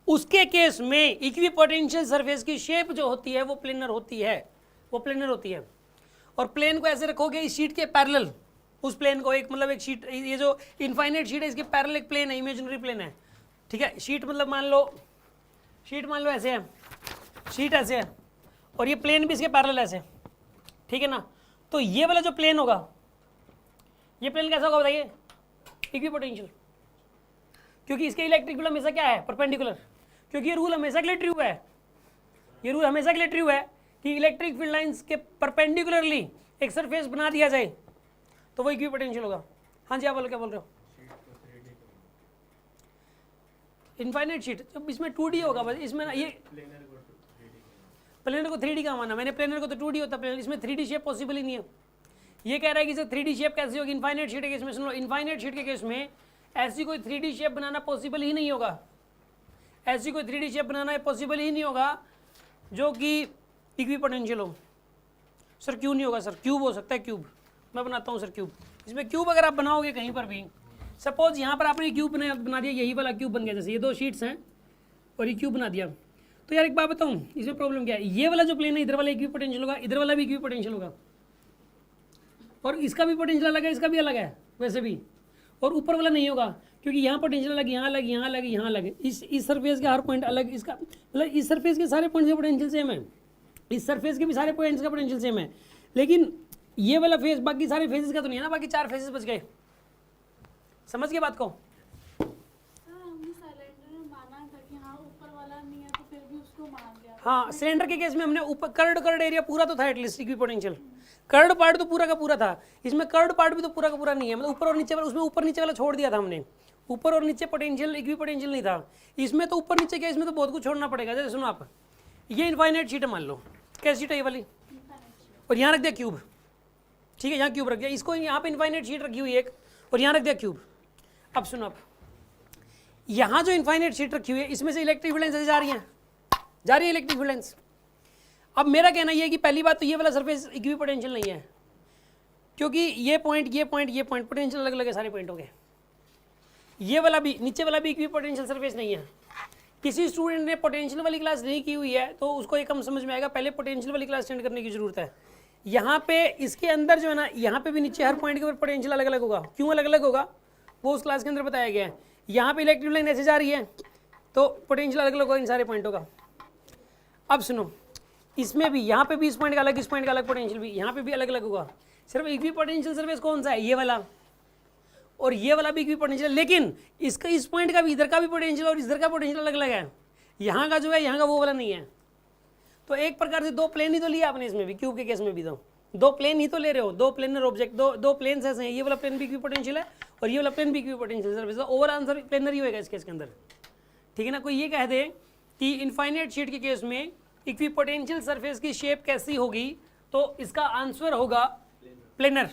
उसके केस में इक्विपोटेंशियल सरफेस की शेप जो होती है वो प्लेनर होती है, वो प्लेनर होती है। और प्लेन को ऐसे रखोगे इस शीट के पैरेलल, उस प्लेन को एक मतलब एक शीट, ये जो इनफाइनाइट शीट है इसके पैरेलल एक प्लेन है, इमेजिनरी प्लेन है, ठीक है। शीट मतलब मान लो, शीट मान लो ऐसे है, शीट ऐसे है, और ये प्लेन भी इसके पैरेलल ऐसे, ठीक है ना। तो ये वाला जो प्लेन होगा, ये प्लेन कैसा होगा बताइए? इक्विपोटेंशियल, क्योंकि इसके इलेक्ट्रिक फील्ड हमेशा क्या है? परपेंडिकुलर। क्योंकि ये रूल हमेशा के लिए ट्रू है, ये रूल हमेशा के लिए ट्रू है कि इलेक्ट्रिक फील्ड लाइंस के परपेंडिकुलरली एक सरफेस बना दिया जाए तो वो इक्विपोटेंशियल होगा। हाँ जी, आप बोलो, क्या बोल रहे हो? इनफाइनाइट शीट जब इसमें 2D होगा, बस इसमें ना ये प्लेनर को 3D का माना मैंने, प्लेनर को तो 2D होता है, इसमें 3D शेप पॉसिबल ही नहीं है। ये कह रहा है कि सर 3D शेप कैसे होगी इनफाइनाइट शीट के केस में? सुन लो, इनफाइनाइट शीट के केस में ऐसी कोई 3D शेप बनाना पॉसिबल ही नहीं होगा, ऐसी कोई 3D शेप बनाना है पॉसिबल ही नहीं होगा जो कि इक्विपोटेंशियल हो। सर क्यों नहीं होगा? सर क्यूब हो सकता है, क्यूब मैं बनाता हूँ सर क्यूब। इसमें क्यूब अगर आप बनाओगे कहीं पर भी, सपोज यहाँ पर आपने क्यूब बना दिया, यही वाला क्यूब बन गया, जैसे ये 2 शीट्स हैं और ये क्यूब बना दिया, तो यार एक बात बताऊँ इसमें प्रॉब्लम क्या है? ये वाला जो प्लेन है इधर वाला इक्विपोटेंशियल होगा, इधर वाला भी इक्विपोटेंशियल होगा, और इसका भी पोटेंशियल अलग है, इसका भी अलग है वैसे भी, और ऊपर वाला नहीं होगा क्योंकि यहाँ पोटेंशियल अलग, यहाँ अलग, यहाँ अलग, यहाँ अलग। इस सरफेस का हर पॉइंट अलग, इसका मतलब इस सरफेस के सारे पॉइंट्स का पोटेंशियल सेम है, इस सरफेस के भी सारे पॉइंट्स का पोटेंशियल सेम है, लेकिन ये वाला फेस बाकी सारे फेसेस का तो नहीं है ना, बाकी 4 फेसेस बच गए। समझ गए बात को? सर हमने सिलेंडर में माना था कि हाँ ऊपर वाला नहीं है तो फिर भी उसको मान लिया। हाँ, सिलेंडर के केस में हमने ऊपर कर्ड एरिया पूरा तो था एटलीस्ट इक्विपोटेंशियल, कर्ड पार्ट तो पूरा का पूरा था, इसमें कर्ड पार्ट भी तो पूरा का पूरा नहीं है, मतलब ऊपर और नीचे वाला, उसमें ऊपर नीचे वाला छोड़ दिया था हमने, ऊपर और नीचे पोटेंशियल इक्विपोटेंशियल नहीं था। इसमें तो ऊपर नीचे क्या, इसमें तो बहुत कुछ छोड़ना पड़ेगा। जैसे सुनो आप, ये इनफाइनाइट शीट मान लो, कैसी शीट है ये वाली, और यहाँ रख दिया क्यूब, ठीक है, यहाँ क्यूब रख दिया, इसको यहाँ पे इनफाइनाइट शीट रखी हुई एक, और यहाँ रख दिया क्यूब। अब सुनो आप, यहाँ जो इनफाइनाइट शीट रखी हुई है इसमें से इलेक्ट्रिक फील्ड ऐसे जा रही है इलेक्ट्रिक फील्ड। अब मेरा कहना ये है कि पहली बात तो ये वाला सरफेस इक्विपोटेंशियल नहीं है, क्योंकि ये पॉइंट पोटेंशियल अलग अलग है सारे पॉइंटों के। ये वाला भी, नीचे वाला भी इक्विपोटेंशियल सरफेस नहीं है। किसी स्टूडेंट ने पोटेंशियल वाली क्लास नहीं की हुई है तो उसको ये कम समझ में आएगा, पहले पोटेंशियल वाली क्लास अटेंड करने की जरूरत है। यहाँ पे इसके अंदर जो है ना, यहाँ पे भी नीचे हर पॉइंट के ऊपर पोटेंशियल अलग अलग होगा। क्यों अलग अलग होगा वो उस क्लास के अंदर बताया गया है। यहाँ पे इलेक्ट्रिक लाइन ऐसे जा रही है तो पोटेंशियल अलग अलग होगा इन सारे पॉइंटों का। अब सुनो, इसमें भी, यहाँ पे भी इस पॉइंट का अलग, इस पॉइंट का अलग पोटेंशियल भी यहाँ पे भी अलग अलग होगा। सिर्फ इक्विपोटेंशियल सरफेस कौन सा है? ये वाला, और ये वाला भी इक्विपोटेंशियल, लेकिन इसका इस पॉइंट का भी, इधर का भी पोटेंशियल और इधर का पोटेंशियल अलग अलग है। यहाँ का जो है, यहाँ का वो वाला नहीं है। तो एक प्रकार से 2 प्लेन ही तो लिया आपने इसमें भी, क्यूब के केस में भी तो 2 प्लेन ही तो ले रहे हो, 2 प्लेनर ऑब्जेक्ट, दो प्लेन ऐसे हैं, ये वाला प्लेन भी इक्विपोटेंशियल है और ये वाला प्लेन भी equipotential surface. Our answer planar ही होगा इस केस के अंदर, ठीक है ना। कोई ये कह दे कि इनफाइनाइट शीट के केस में इक्विपोटेंशियल सरफेस की शेप कैसी होगी, तो इसका आंसर होगा प्लेनर।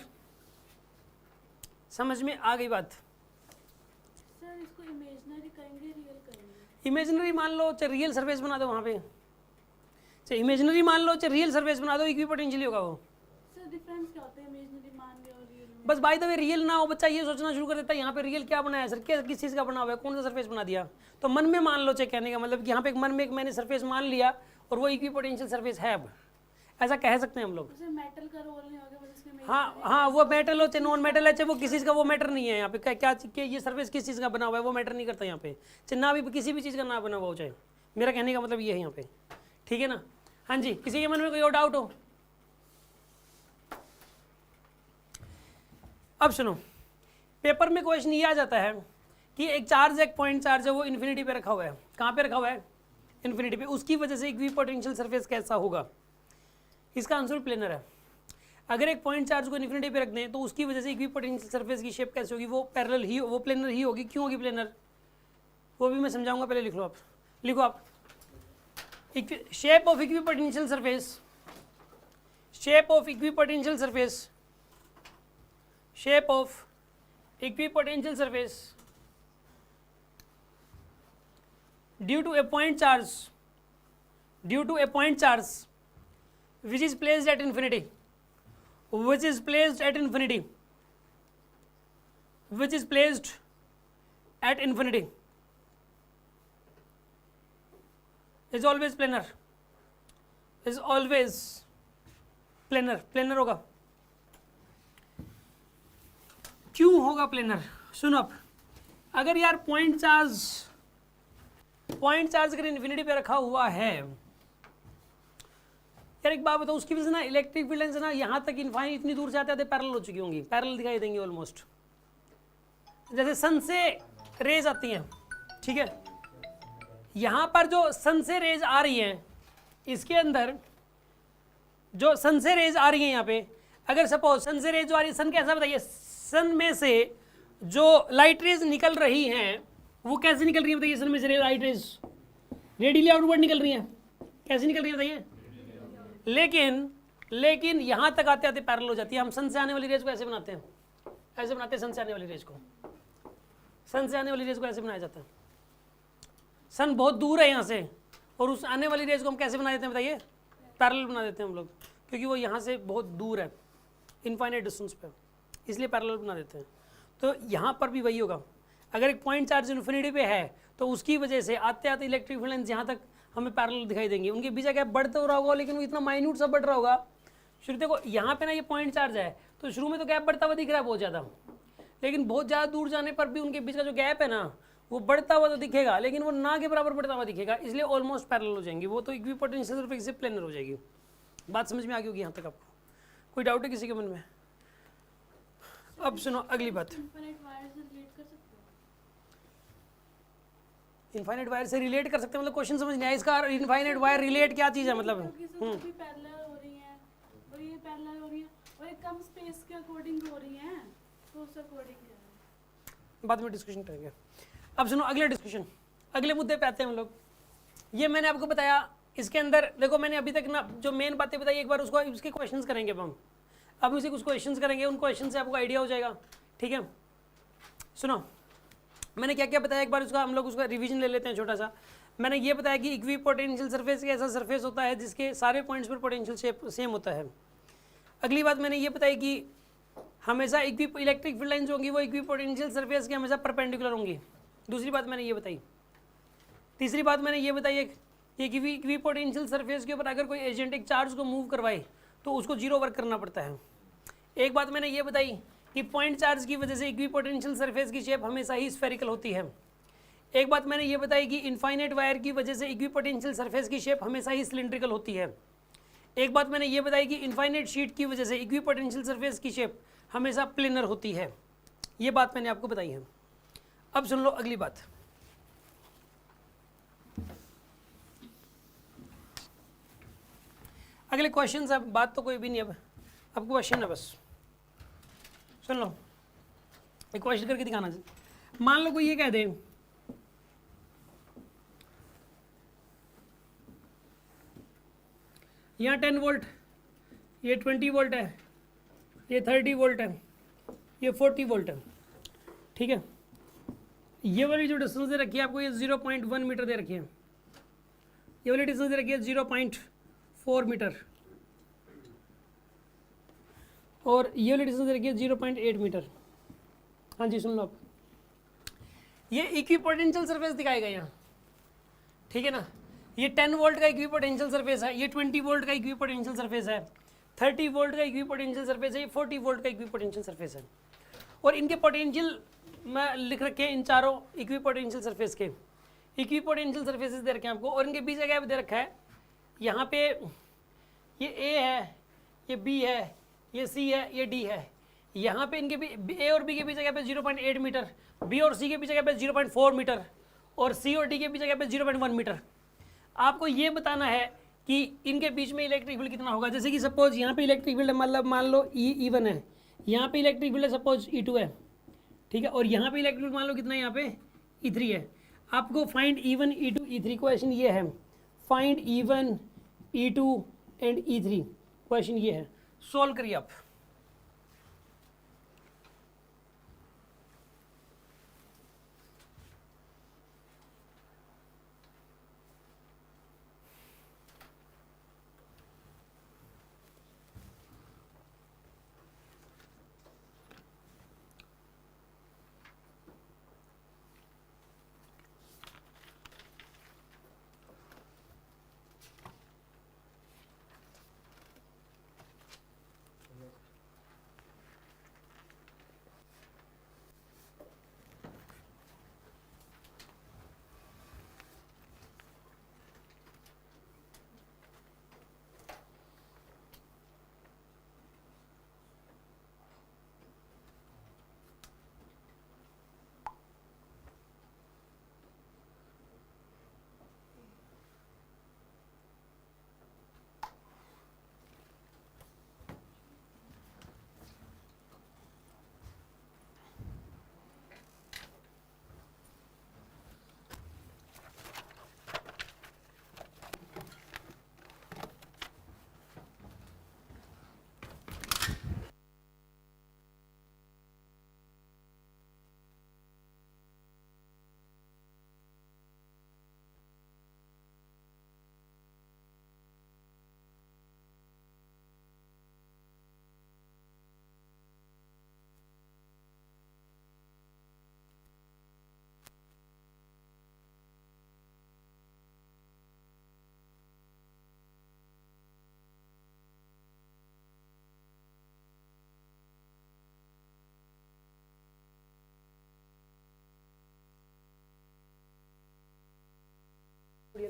समझ में आ गई बात? सर इसको इमेजिनरी करेंगे रियल करेंगे? इमेजिनरी मान लो, चाहे रियल सरफेस बना दो वहाँ पे, चाहे इमेजिनरी मान लो, चाहे रियल सरफेस बना दो, इक्विपोटेंशियल होगा वो। सर डिफरेंस क्या होता है इमेजिनरी मान लिया और रियल में? बस बाय द वे रियल ना हो, बच्चा ये सोचना शुरू कर देता है यहाँ पे रियल क्या बनाया सर, क्या किस चीज़ का बना हुआ है, कौन सा सरफेस बना दिया। तो मन में मान लो, चाहे कहने का मतलब कि यहाँ पे एक मन में एक मैंने सरफेस मान लिया और वो इक्विपोटेंशियल सरफेस है, अब ऐसा कह सकते हैं हम लोग। सर मेटल का रोल नहीं होगा बस इसमें? हाँ, वो मेटल हो चाहे नॉन मेटल है, चाहे वो किसी चीज़ का, वो मैटर नहीं है यहाँ पे। क्या ये सरफेस किस चीज़ का बना हुआ है वो मैटर नहीं करता यहाँ पे, चाहे ना भी किसी भी चीज़ का ना बना हुआ हो। चाहे मेरा कहने का मतलब ये है यहाँ पे, ठीक है ना। हाँ जी, किसी के मन में कोई और डाउट हो? अब सुनो, पेपर में क्वेश्चन ये आ जाता है कि एक चार्ज, एक पॉइंट चार्ज है, वो इन्फिनिटी पे रखा हुआ है। कहाँ पे रखा हुआ है? इन्फिनिटी पे। उसकी वजह से इक्विपोटेंशियल सरफेस कैसा होगा? इसका आंसर प्लेनर है। अगर एक पॉइंट चार्ज को इन्फिनिटी पे रख दें तो उसकी वजह से इक्विपोटेंशियल सरफेस की शेप कैसे होगी? वो पैरेलल ही, वो प्लेनर ही होगी। क्यों होगी प्लेनर? वो भी मैं समझाऊंगा, पहले लिख लो आप, लिखो आप। Shape of equipotential surface, shape of equipotential surface, shape of equipotential surface due to a point charge, due to a point charge which is placed at infinity, which is placed at infinity, which is placed at infinity, is always planar, is always planar, planar होगा। क्यों होगा planar? सुनो अब, अगर यार point charge अगर infinity पे रखा हुआ है, यार एक बात बताओ, उसकी वजह से ना इलेक्ट्रिक फील्ड से ना यहाँ तक इनफाइनाइट इतनी दूर से आते आते पैरेलल हो चुकी होंगी, पैरेलल दिखाई देंगी ऑलमोस्ट, जैसे सन से रेज आती हैं, ठीक है। यहाँ पर जो सन से रेज आ रही हैं, इसके अंदर जो सन से रेज आ रही हैं यहाँ पे, अगर सपोज सन से रेज जो आ रही है, सन कैसा बताइए, सन में से जो लाइट रेज निकल रही हैं वो कैसे निकल रही है बताइए? सन में से लाइट रेज रेडियली आउटवर्ड निकल रही हैं, कैसे निकल रही है बताइए? लेकिन यहाँ तक आते आते पैरेलल हो जाती है। हम सन से आने वाली रेज को ऐसे बनाते हैं, ऐसे बनाते हैं सन से आने वाली रेज को, सन से आने वाली रेज को ऐसे बनाया जाता है। सन बहुत दूर है यहाँ से, और उस आने वाली रेज को हम कैसे बना देते हैं बताइए, पैरेलल बना देते हैं हम लोग, क्योंकि वो यहाँ से बहुत दूर है इनफाइनाइट डिस्टेंस पे, इसलिए पैरेलल बना देते हैं। तो यहाँ पर भी वही होगा, अगर एक पॉइंट चार्ज इन्फिनिटी पे है तो उसकी वजह से आते आते इलेक्ट्रिक फील्ड लाइन्स यहाँ तक हमें पैरेलल दिखाई देंगी, उनके बीच गैप बढ़ता हो रहा होगा लेकिन वो इतना माइन्यूट सा बढ़ रहा होगा। शुरू देखो यहाँ पे ना ये पॉइंट चार्ज है तो शुरू में तो गैप बढ़ता हुआ दिख रहा है बहुत ज़्यादा, लेकिन बहुत ज़्यादा दूर जाने पर भी उनके बीच का जो गैप है ना वो बढ़ता हुआ तो दिखेगा, लेकिन वो ना के बराबर बढ़ता हुआ दिखेगा, इसलिए ऑलमोस्ट पैरेलल हो जाएंगी, वो तो इक्विपोटेंशियल सरफेस से प्लेनर हो जाएगी। बात समझ में आ गई होगी यहाँ तक आपको? कोई डाउट है किसी के मन में? अब सुनो अगली बात, इनफाइनाइट वायर से रिलेट कर सकते हो? इनफाइनाइट वायर से रिलेट कर सकते हैं, मतलब क्वेश्चन समझ नहीं आया इसका। इनफाइनाइट वायर रिलेट क्या चीज़ है मतलब? क्योंकि इसमें भी पैरेलल हो रही हैं और ये पैरेलल हो रही है और एक कम स्पेस के अकॉर्डिंग हो रही हैं, तो उस अकॉर्डिंग है। बाद में डिस्कशन करेंगे। अब सुनो अगले डिस्कशन, अगले मुद्दे पे आते हैं हम लोग। ये मैंने आपको बताया, इसके अंदर देखो मैंने अभी तक ना जो मेन बातें बताई एक बार उसको उसके क्वेश्चंस करेंगे अब उसे कुछ क्वेश्चंस करेंगे, उन क्वेश्चन से आपको आइडिया हो जाएगा, ठीक है। सुनो मैंने क्या क्या बताया एक बार उसका हम लोग उसका रिवीजन ले लेते हैं छोटा सा। मैंने ये बताया कि इक्विपोटेंशियल सरफेस एक ऐसा सरफेस होता है जिसके सारे पॉइंट्स पर पोटेंशियल सेम होता है। अगली बात मैंने ये बताई कि हमेशा इलेक्ट्रिक फील्ड लाइन्स होंगी वो इक्विपोटेंशियल सरफेस के हमेशा परपेंडिकुलर होंगी। दूसरी बात मैंने ये बताई। तीसरी बात मैंने ये बताई है कि इक्विपोटेंशियल सरफेस के ऊपर अगर कोई एजेंट एक चार्ज को मूव करवाए तो उसको जीरो वर्क करना पड़ता है। एक बात मैंने ये बताई कि पॉइंट चार्ज की वजह से इक्विपोटेंशियल सरफेस की शेप हमेशा ही स्फेरिकल होती है। एक बात मैंने ये बताई कि इनफाइनाइट वायर की वजह से इक्विपोटेंशियल सरफेस की शेप हमेशा ही सिलिंड्रिकल होती है। एक बात मैंने ये बताई कि इनफाइनाइट शीट की वजह से इक्विपोटेंशियल सरफेस की शेप हमेशा प्लेनर होती है। ये बात मैंने आपको बताई है। अब सुन लो अगली बात। अगले क्वेश्चन है, बात तो कोई भी नहीं, अब आपको क्वेश्चन है बस सुन लो, एक क्वेश्चन करके दिखाना। मान लो कोई ये कह दे यहाँ 10 वोल्ट, ये 20 वोल्ट है, ये 30 वोल्ट है, ये 40 वोल्ट है, ठीक है। ये वाली जो डिस्टेंस दे रखी है आपको ये 0.1 मीटर दे रखी है, ये वाली डिस्टेंस दे रखी है 0.4 मीटर, और ये वाली डिस्टेंस दे रखी है 0.8 मीटर। हाँ जी सुन लो आप, ये इक्विपोटेंशियल सरफेस दिखाएगा यहाँ, ठीक है ना। ये 10 वोल्ट का इक्विपोटेंशियल सरफेस है, ये 20 वोल्ट का इक्विपोटेंशियल सरफेस है, 30 वोल्ट का इक्विपोटेंशियल सरफेस है, ये 40 वोल्ट का इक्विपोटेंशियल सरफेस है। और इनके पोटेंशियल मैं लिख रखे हैं इन चारों इक्विपोटेंशियल सरफेस के, इक्विपोटेंशियल सरफेसेस दे रखे हैं आपको, और इनके बीच का गैप दे रखा है। यहाँ पे ये ए है, ये बी है, ये सी है, ये डी है। यहाँ पे इनके भी ए और बी के बीच का गैप है 0.8 मीटर, बी और सी के बीच का गैप है 0.4 मीटर, और सी और डी के बीच का गैप है 0.1 मीटर। आपको ये बताना है कि इनके बीच में इलेक्ट्रिक फील्ड कितना होगा। जैसे कि सपोज यहाँ पे इलेक्ट्रिक फील्ड मतलब मान लो E1 है, यहाँ पे इलेक्ट्रिक फील्ड सपोज E2 है, ठीक है, और यहाँ पे इलेक्ट्रिक फील्ड मान लो कितना है, यहाँ पे E3 है। आपको find E1 E2 E3, question ये है, find E1 E2 and E3, question ये है, सॉल्व करिए आप।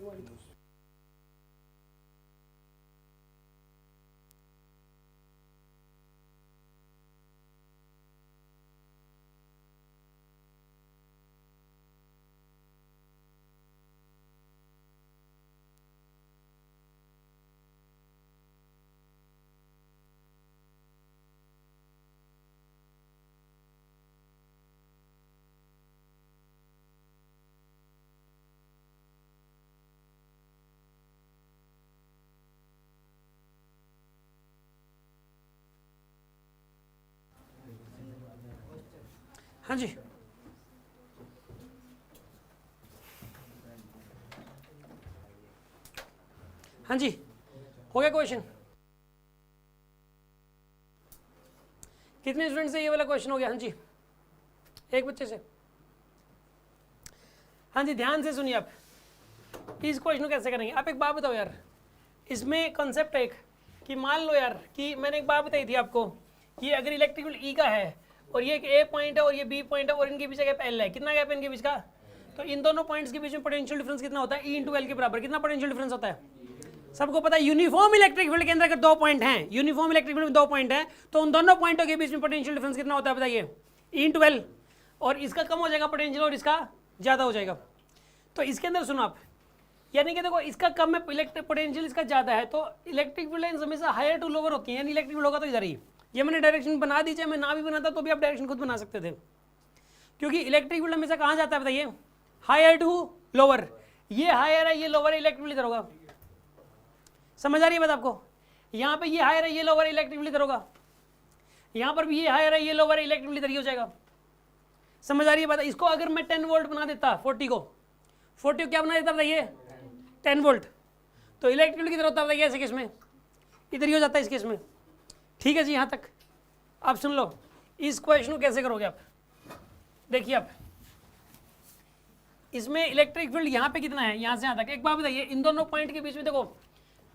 तुम्हारी तो। हाँ जी, हाँ जी, हो गया क्वेश्चन? कितने स्टूडेंट से ये वाला क्वेश्चन हो गया? हाँ जी, एक बच्चे से। हाँ जी, ध्यान से सुनिए आप, इस क्वेश्चन को कैसे करेंगे। आप एक बात बताओ यार, इसमें कॉन्सेप्ट एक कि मान लो यार कि मैंने एक बात बताई थी आपको कि अगर इलेक्ट्रिक फील्ड ई का है और ये एक ए पॉइंट है और ये बी पॉइंट है और इनके बीच गैप एल है, कितना गैप है इनके बीच का? तो इन दोनों पॉइंट्स के बीच में पोटेंशियल डिफरेंस कितना होता है? ई इंटू एल के बराबर। कितना पोटेंशियल डिफरेंस होता है? सबको पता है यूनिफॉर्म इलेक्ट्रिक फील्ड के अंदर अगर दो पॉइंट हैं, यूनिफॉर्म इलेक्ट्रिक फील्ड में दो पॉइंट हैं, तो उन दोनों पॉइंटों के बीच में पोटेंशियल डिफरेंस कितना होता है बताइए? ई इंटू एल। और इसका कम हो जाएगा पोटेंशियल और इसका ज़्यादा हो जाएगा। तो इसके अंदर सुनो आप, यानी कि देखो इसका कम है इलेक्ट्रिक पोटेंशियल, इसका ज़्यादा है, तो इलेक्ट्रिक फील्ड लाइन्स हमेशा हायर टू लोअर होती हैं। यानी इलेक्ट्रिक फील्ड होगा तो इधर ही, ये मैंने डायरेक्शन बना दी, चाहे मैं ना भी बनाता तो भी आप डायरेक्शन खुद बना सकते थे, क्योंकि इलेक्ट्रिक फील्ड हमेशा कहाँ जाता है बताइए? Higher to lower. ये हायर है, ये लोअर है, इलेक्ट्रिक फील्ड इधर होगा। समझ आ रही है बात आपको? यहाँ पे ये हायर है, ये लोअर है, इलेक्ट्रिक फील्ड इधर होगा। यहाँ पर भी ये हायर है, ये लोअर है, इलेक्ट्रिक फील्ड इधर ही हो जाएगा। समझ आ रही है बात? इसको अगर मैं 10 वोल्ट बना देता, 40 को क्या बना देता बताइए? 10 वोल्ट। तो इलेक्ट्रिक फील्ड किधर होता है बताइए? ऐसे केस में इधर ही हो जाता है, इस केस में। ठीक है जी, यहाँ तक आप सुन लो। इस क्वेश्चन को कैसे करोगे आप? देखिए आप, इसमें इलेक्ट्रिक फील्ड यहाँ पे कितना है, यहाँ से यहाँ तक। एक बात बताइए, इन दोनों पॉइंट के बीच में देखो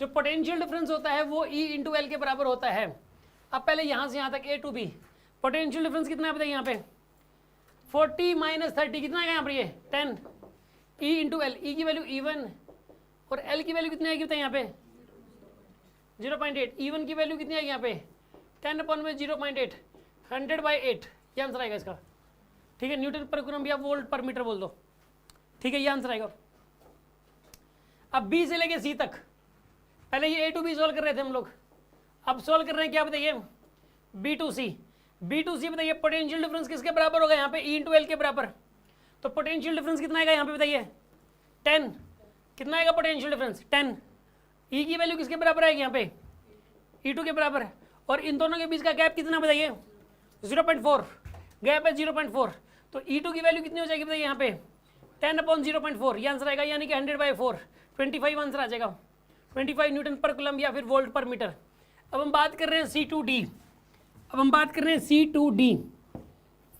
जो पोटेंशियल डिफरेंस होता है वो ई इंटू एल के बराबर होता है। अब पहले यहाँ से यहाँ तक ए टू बी पोटेंशियल डिफरेंस कितना है बताइए? यहाँ पे 40 माइनस 30 कितना आएगा यहाँ पर? ये 10 ई इंटू एल। ई की वैल्यू E1 और एल की वैल्यू कितनी आएगी बताइए? यहाँ पे 0.8। E1 की वैल्यू कितनी आएगी यहाँ पे? 10 अपॉन में 0.8, 100/8 ये आंसर आएगा इसका। ठीक है, न्यूटन पर कूलम या वोल्ट पर मीटर बोल दो। ठीक है, ये आंसर आएगा। अब बी से लेके सी तक, पहले ये ए टू बी सोल्व कर रहे थे हम लोग, अब सोल्व कर रहे हैं क्या बताइए? B to C. B to C बताइए पोटेंशियल डिफरेंस किसके बराबर होगा यहाँ पे? ई इंटू एल के बराबर। तो पोटेंशियल डिफरेंस कितना आएगा यहाँ पे बताइए? 10। कितना आएगा पोटेंशियल डिफरेंस? 10। ई की वैल्यू किसके बराबर आएगी यहाँ पे? E2 के बराबर। और इन दोनों के बीच का गैप कितना बताइए? 0.4। गैप है 0.4। तो E2 की वैल्यू कितनी हो जाएगी बताइए यहाँ पे? 10 अपॉन 0.4 ये आंसर आएगा, यानी कि 100/4 25 आंसर आ जाएगा। 25 न्यूटन पर कूलम या फिर वोल्ट पर मीटर। अब हम बात कर रहे हैं C2D। अब हम बात कर रहे हैं C2D।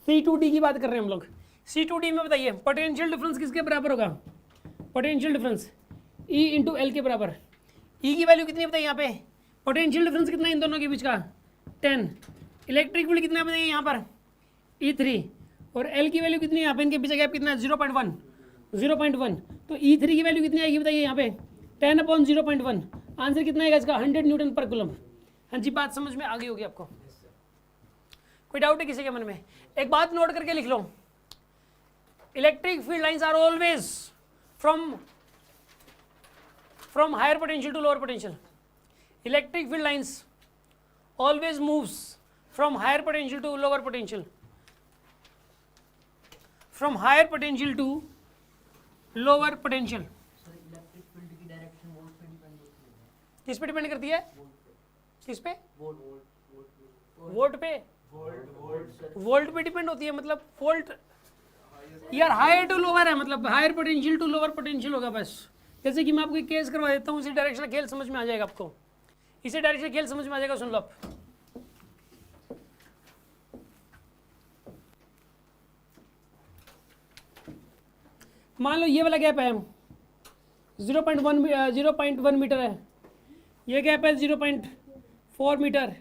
C2D की बात कर रहे हैं हम लोग। C2D में बताइए पोटेंशियल डिफरेंस किसके बराबर होगा? Potential difference E into L के बराबर। E की वैल्यू कितनी बताइए यहाँ पे? पोटेंशियल डिफरेंस कितना है इन दोनों के बीच का? 10। इलेक्ट्रिक फील्ड कितना बताइए यहाँ पर? E3। और L की वैल्यू कितनी है यहाँ पे? इनके बीच गैप कितना है? 0.1। तो E3 की वैल्यू कितनी आएगी बताइए यहाँ पे? 10 अपॉन 0.1। आंसर कितना आएगा इसका? 100 न्यूटन पर कूलम। हाँ जी, बात समझ में आ गई होगी आपको? कोई डाउट है किसी के मन में? एक बात नोट करके लिख लो, electric field lines are always from higher potential to lower potential. Electric field lines always moves from higher potential to lower potential. From higher potential to lower potential. Electric field की direction volt पे depend होती है। किस पे depend करती है? किस पे? वोल्ट पे। वोल्ट पे डिपेंड होती है, मतलब वोल्ट यार हायर टू लोअर है, मतलब higher potential to lower potential होगा बस। जैसे कि मैं आपको एक केस करवा देता हूँ, इसी डायरेक्शन खेल समझ में आ जाएगा आपको। इसी डायरेक्शन खेल समझ में आ जाएगा, सुन लो आप। मान लो ये वाला गैप है 0.1 मीटर है, ये गैप है 0.4 मीटर।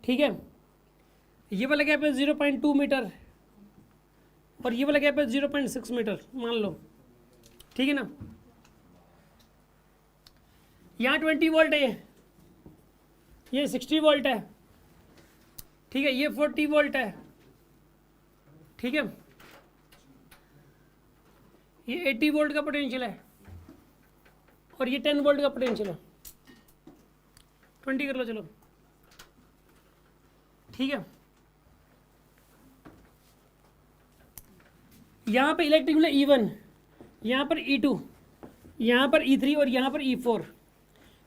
ठीक है, ये वाला गैप है 0.2 मीटर और ये वाला गैप है 0.6 मीटर मान लो। ठीक है ना? यहाँ 20 वोल्ट है, ये 60 वोल्ट है, ठीक है, ये 40 वोल्ट है, ठीक है, ये 80 वोल्ट का पोटेंशियल है और ये 10 वोल्ट का पोटेंशियल है। 20 कर लो चलो, ठीक है। यहाँ पे इलेक्ट्रिक फील्ड E1, यहाँ पर E2, यहाँ पर E3 और यहाँ पर E4।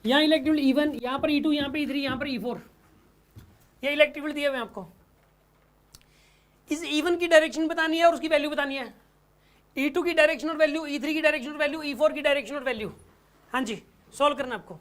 यहाँ इलेक्ट्रिक फील्ड E1, यहाँ पर E2, यहाँ पर E3, यहाँ पर E4। ये इलेक्ट्रिक फील्ड दिए हुए हैं आपको। इस E1 की डायरेक्शन बतानी है और उसकी वैल्यू बतानी है। E2 की डायरेक्शन और वैल्यू, E3 की डायरेक्शन और वैल्यू, E4 की डायरेक्शन और वैल्यू। हाँ जी, सॉल्व करना आपको।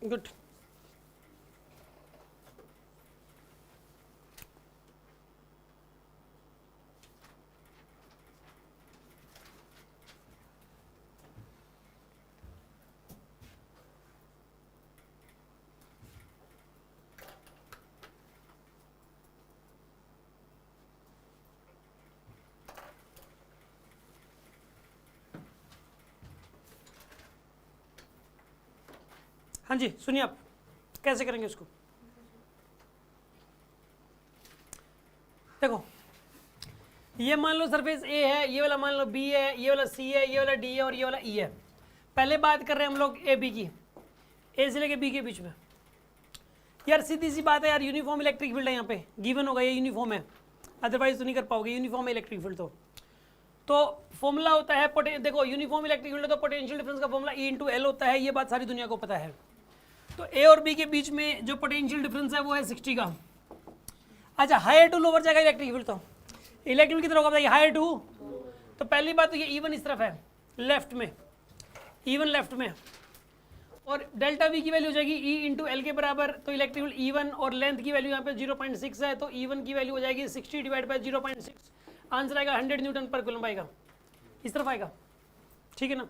गुड। हाँ जी, सुनिए आप कैसे करेंगे इसको। देखो, ये मान लो सरफेस ए है, ये वाला मान लो बी है, ये वाला सी है, ये वाला डी है और ये वाला ई है। पहले बात कर रहे हैं हम लोग ए बी की, ए से लेके बी के बीच में। यार सीधी सी बात है यार, यूनिफॉर्म इलेक्ट्रिक फील्ड है यहाँ पे, गिवन होगा ये यूनिफॉर्म है, अदरवाइज तो नहीं कर पाओगे। यूनिफॉर्म है इलेक्ट्रिक फील्ड तो फॉर्मूला होता है, देखो यूनिफॉर्म इलेक्ट्रिक फील्ड तो पोटेंशियल डिफरेंस का फॉर्मूला E × L होता है, ये बात सारी दुनिया को पता है। तो ए और बी के बीच में जो पोटेंशियल डिफरेंस है वो है 60 का। अच्छा, हायर टू लोअर जाएगा इलेक्ट्रिक फील्ड, तो इलेक्ट्रिक फील्ड कितना होगा बताइए, हायर टू। तो पहली बात तो ये E1 इस तरफ है, लेफ्ट में, E1 लेफ्ट में, और डेल्टा वी की वैल्यू हो जाएगी E × L के बराबर। तो इलेक्ट्रिक फील्ड E1 और लेंथ की वैल्यू यहाँ पे 0.6 है, तो E1 की वैल्यू हो जाएगी 60 डिवाइड बाय 0.6, आंसर आएगा 100 न्यूटन पर कूलम आएगा, इस तरफ आएगा, ठीक है ना।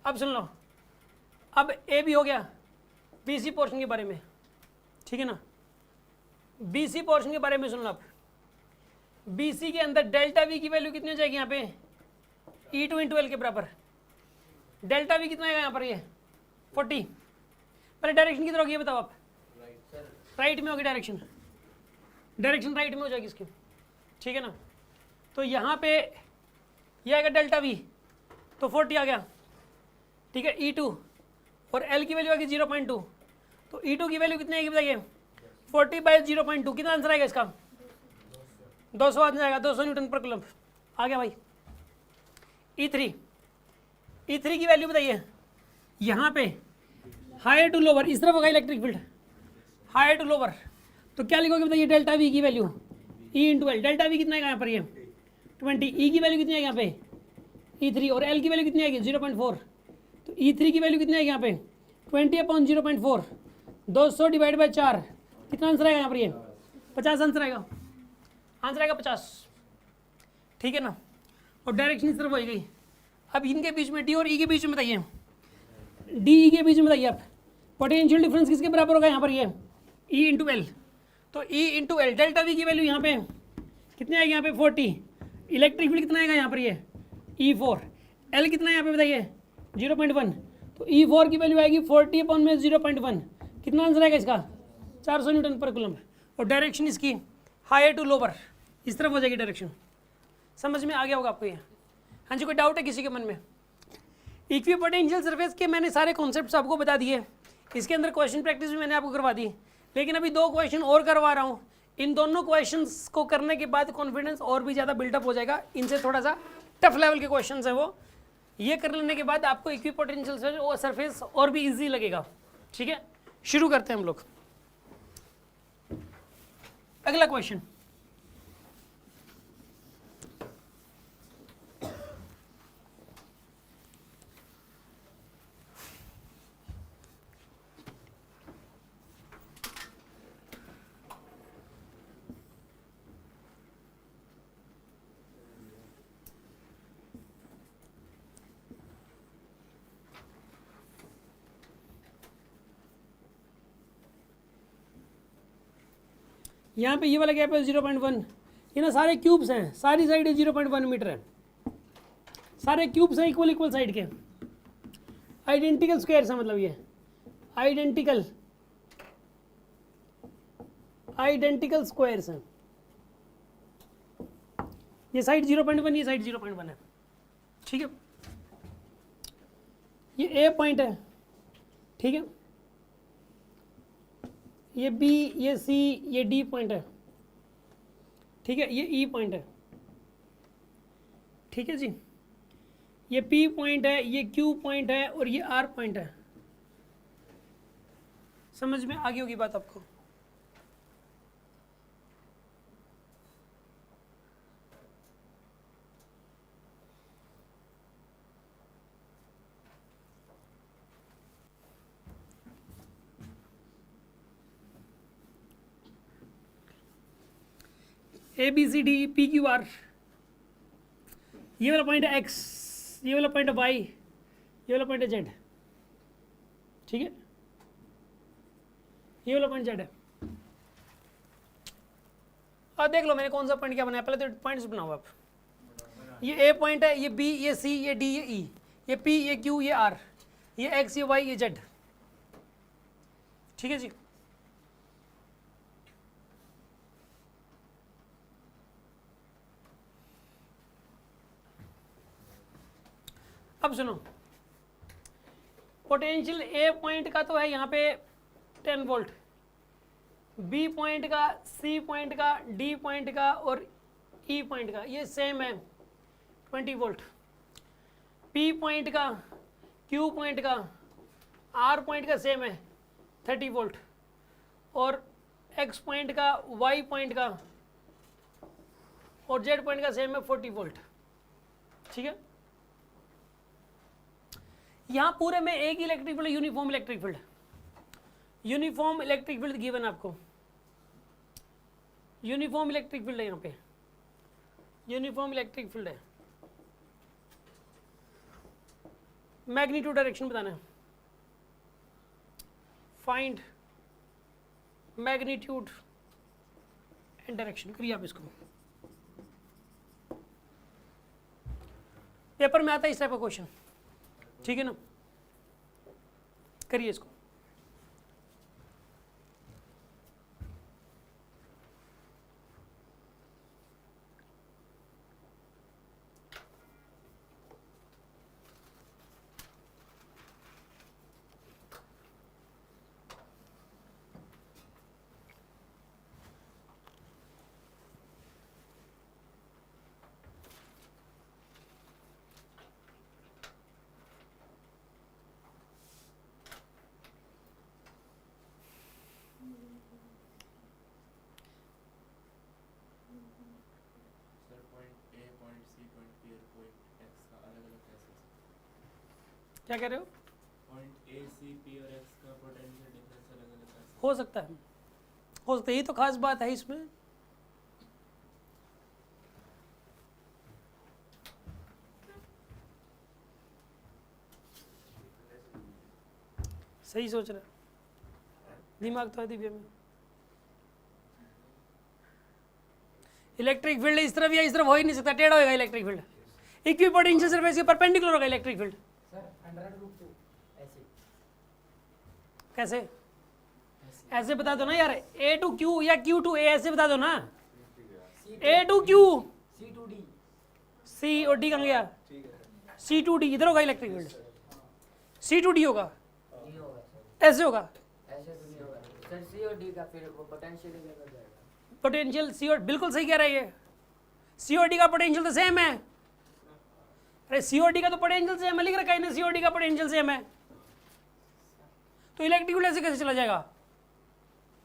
अब सुन लो, अब ए भी हो गया, बीसी पोर्शन के बारे में, ठीक है ना। बीसी पोर्शन के बारे में सुन लो आप, बीसी के अंदर डेल्टा वी की वैल्यू कितनी हो जाएगी यहाँ पे, E2 × L के बराबर। डेल्टा वी कितना आएगा यहाँ पर, ये 40। पहले डायरेक्शन किधर होगी ये बताओ आप, राइट में होगी डायरेक्शन, डायरेक्शन राइट में हो जाएगी इसकी, ठीक है ना। तो यहाँ पे ये आएगा डेल्टा वी, तो 40 आ गया, ठीक है। E2 और L की वैल्यू आएगी 0.2, तो E2 की वैल्यू कितनी आएगी बताइए, 40 बाय 0.2, कितना आंसर आएगा इसका, 200 आ जाएगा, 200 न्यूटन पर कूलम आ गया भाई। E3 की वैल्यू बताइए, यहाँ पे हायर टू लोअर, इस तरफ होगा electric field, higher to lower, तो क्या लिखोगे बताइए, डेल्टा वी की value E × L। Delta V कितना आएगा यहाँ पर, ये 20, E की वैल्यू कितनी आएगी यहाँ पे, E3, और L की वैल्यू कितनी आएगी 0.4, तो E3 की वैल्यू कितनी आएगी यहाँ पे 20/0.4, 200 डिवाइड बाय 4, कितना आंसर आएगा यहाँ पर, ये 50 आंसर आएगा, आंसर आएगा 50। ठीक है ना, और डायरेक्शन इस तरफ हो गई। अब इनके बीच में डी और ई के बीच में बताइए, डी ई के बीच में बताइए आप पोटेंशियल डिफरेंस किसके बराबर होगा यहाँ पर, ये ई इंटू एल। तो E into L, delta V की वैल्यू यहाँ पे कितने आएगी, यहाँ पे 40। इलेक्ट्रिक फील्ड कितना आएगा यहाँ पर, ये E4। एल कितना है यहाँ पे बताइए 0.1। तो E4 की वैल्यू आएगी 40/0.1। कितना आंसर आएगा इसका 400 न्यूटन पर कूलम। और डायरेक्शन इसकी हायर टू लोअर इस तरफ हो जाएगी डायरेक्शन। समझ में आ गया होगा आपको ये? हाँ जी, कोई डाउट है किसी के मन में? इक्विपोटेंशियल सरफेस के मैंने सारे कॉन्सेप्ट्स आपको बता दिए, इसके अंदर क्वेश्चन प्रैक्टिस भी मैंने आपको करवा दी, लेकिन अभी 2 क्वेश्चन और करवा रहा हूँ। इन दोनों क्वेश्चंस को करने के बाद कॉन्फिडेंस और भी ज़्यादा बिल्डअप हो जाएगा। इनसे थोड़ा सा टफ लेवल के क्वेश्चंस हैं वो, ये कर लेने के बाद आपको इक्विपोटेंशियल सरफेस और भी इजी लगेगा। ठीक है, शुरू करते हैं हम लोग। अगला क्वेश्चन, यहाँ पे ये वाला गैप है 0.1। ये ना सारे क्यूब्स हैं, सारी साइड 0.1 मीटर है, सारे क्यूब्स हैं इक्वल साइड के, आइडेंटिकल स्क्वायर्स है, मतलब ये आइडेंटिकल स्क्वायर्स हैं। ये साइड 0.1, ये साइड 0.1 है। ठीक है, ये ए पॉइंट है, ठीक है, ये बी, ये सी, ये डी पॉइंट है, ठीक है, ये ई पॉइंट है, ठीक है जी, ये पी पॉइंट है, ये क्यू पॉइंट है और ये आर पॉइंट है। समझ में आ गई होगी बात आपको? A B C D P Q R, ये वाला पॉइंट है एक्स, ये वाला पॉइंट है वाई, ये वाला पॉइंट है जेड। ठीक है, ये वाला पॉइंट जेड है। अब देख लो मैंने कौन सा पॉइंट क्या बनाया, पहले तो पॉइंट्स बनाओ आप। ये ए पॉइंट है, ये बी, ये सी, ये डी, ये ई, ये पी, ये क्यू, ये आर, ये एक्स, ये वाई, ये जेड। ठीक है जी, अब सुनो, पोटेंशियल ए पॉइंट का तो है यहाँ पे 10 वोल्ट, बी पॉइंट का, सी पॉइंट का, डी पॉइंट का और ई पॉइंट का ये सेम है 20 वोल्ट, पी पॉइंट का, क्यू पॉइंट का, आर पॉइंट का सेम है 30 वोल्ट और एक्स पॉइंट का, वाई पॉइंट का और जेड पॉइंट का सेम है 40 वोल्ट। ठीक है, यहाँ पूरे में एक ही electric field, uniform electric field, uniform electric field given आपको, यूनिफॉर्म इलेक्ट्रिक फील्ड है यहाँ पे, यूनिफॉर्म इलेक्ट्रिक फील्ड है। मैग्नीट्यूड डायरेक्शन बताना है, फाइंड मैग्नीट्यूड एंड डायरेक्शन। करिए आप इसको, पेपर में आता है इस टाइप का क्वेश्चन। ठीक है ना, करिए इसको। क्या कह रहे हो? पॉइंट ए, सी, पी और एक्स का पोटेंशियल डिफरेंस अलग-अलग कैसे हो सकता है, हो सकता है, ये तो खास बात है इसमें। सही सोच रहा है, दिमाग तो है दिव्या में। इलेक्ट्रिक फील्ड इस तरफ या इस तरफ हो ही नहीं सकता, टेढ़ा होगा इलेक्ट्रिक फील्ड। इक्विपोटेंशियल सरफेस के परपेंडिकुलर होगा electric field. Sir under root 2 ऐसे कैसे? ऐसे बता दो ना यार, A to Q या Q to A, ऐसे बता दो ना। A to Q, C to D C और D कहाँ गया? C to D इधर होगा electric field, C to D होगा, ये होगा सर, ऐसे होगा। ऐसे तो नहीं होगा सर। C और D का फिर वो पोटेंशियल अलग हो जाएगा। पोटेंशियल C और, बिल्कुल सही कह रहा है ये, C और D का पोटेंशियल तो सेम है। अरे C और D का तो पोटेंशियल सेम है, लिख रखा है ना, C और D का पोटेंशियल सेम है, तो इलेक्ट्रिक फील्ड ऐसे कैसे चला जाएगा?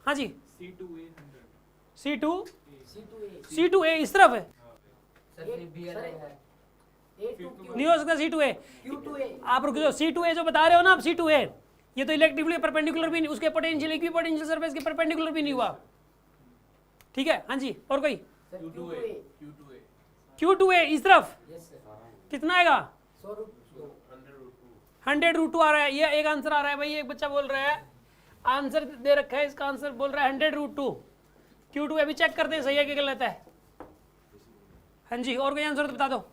हाँ जी, C to A 100. C to C to A C to A इस तरफ है, सर फिर B अलग है। A to Q नहीं हो सकता C to A। Q to A आप रुक जाओ, C to A जो बता रहे हो ना आप, C to A ये तो इलेक्ट्रिक फील्ड परपेंडिकुलर भी नहीं, उसके पोटेंशियल इक्विपोटेंशियल सरफेस के परपेंडिकुलर भी नहीं हुआ, ठीक है। हाँ जी, और कोई? Sir Q to A. Q to A. Q to A इस तरफ यस सर। कितना आएगा? 100 रूट 2 100 रूट 2 आ रहा है। ये एक आंसर आ रहा है भाई, एक बच्चा बोल रहा है, आंसर दे रखा है, इसका आंसर बोल रहा है 100 रूट 2। Q to A अभी चेक करते हैं सही है कि गलत है। हाँ जी, और कोई आंसर तो बता दो।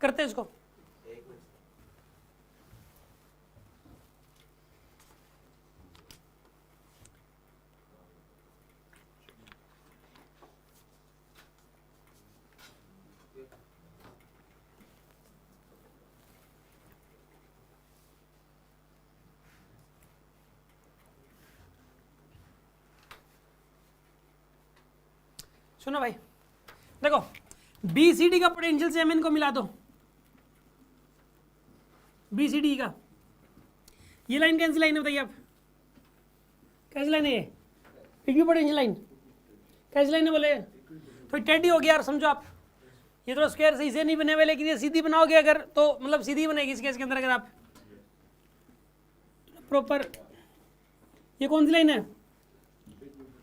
करते हैं इसको। सुनो भाई, देखो बी सी डी का पोटेंशियल सेम, इनको मिला दो, बी सी डी का। ये लाइन कैसी लाइन है बताइए आप, कैसी लाइन है ये? Equipotential line. कैसी लाइन है बोले? तो टेढ़ी हो गया यार, समझो आप, ये थोड़ा स्क्वायर सही से नहीं बने हुए, लेकिन ये सीधी बनाओगे अगर तो मतलब सीधी बनेगी इस केस के अंदर। अगर आप प्रॉपर, ये कौन सी लाइन है?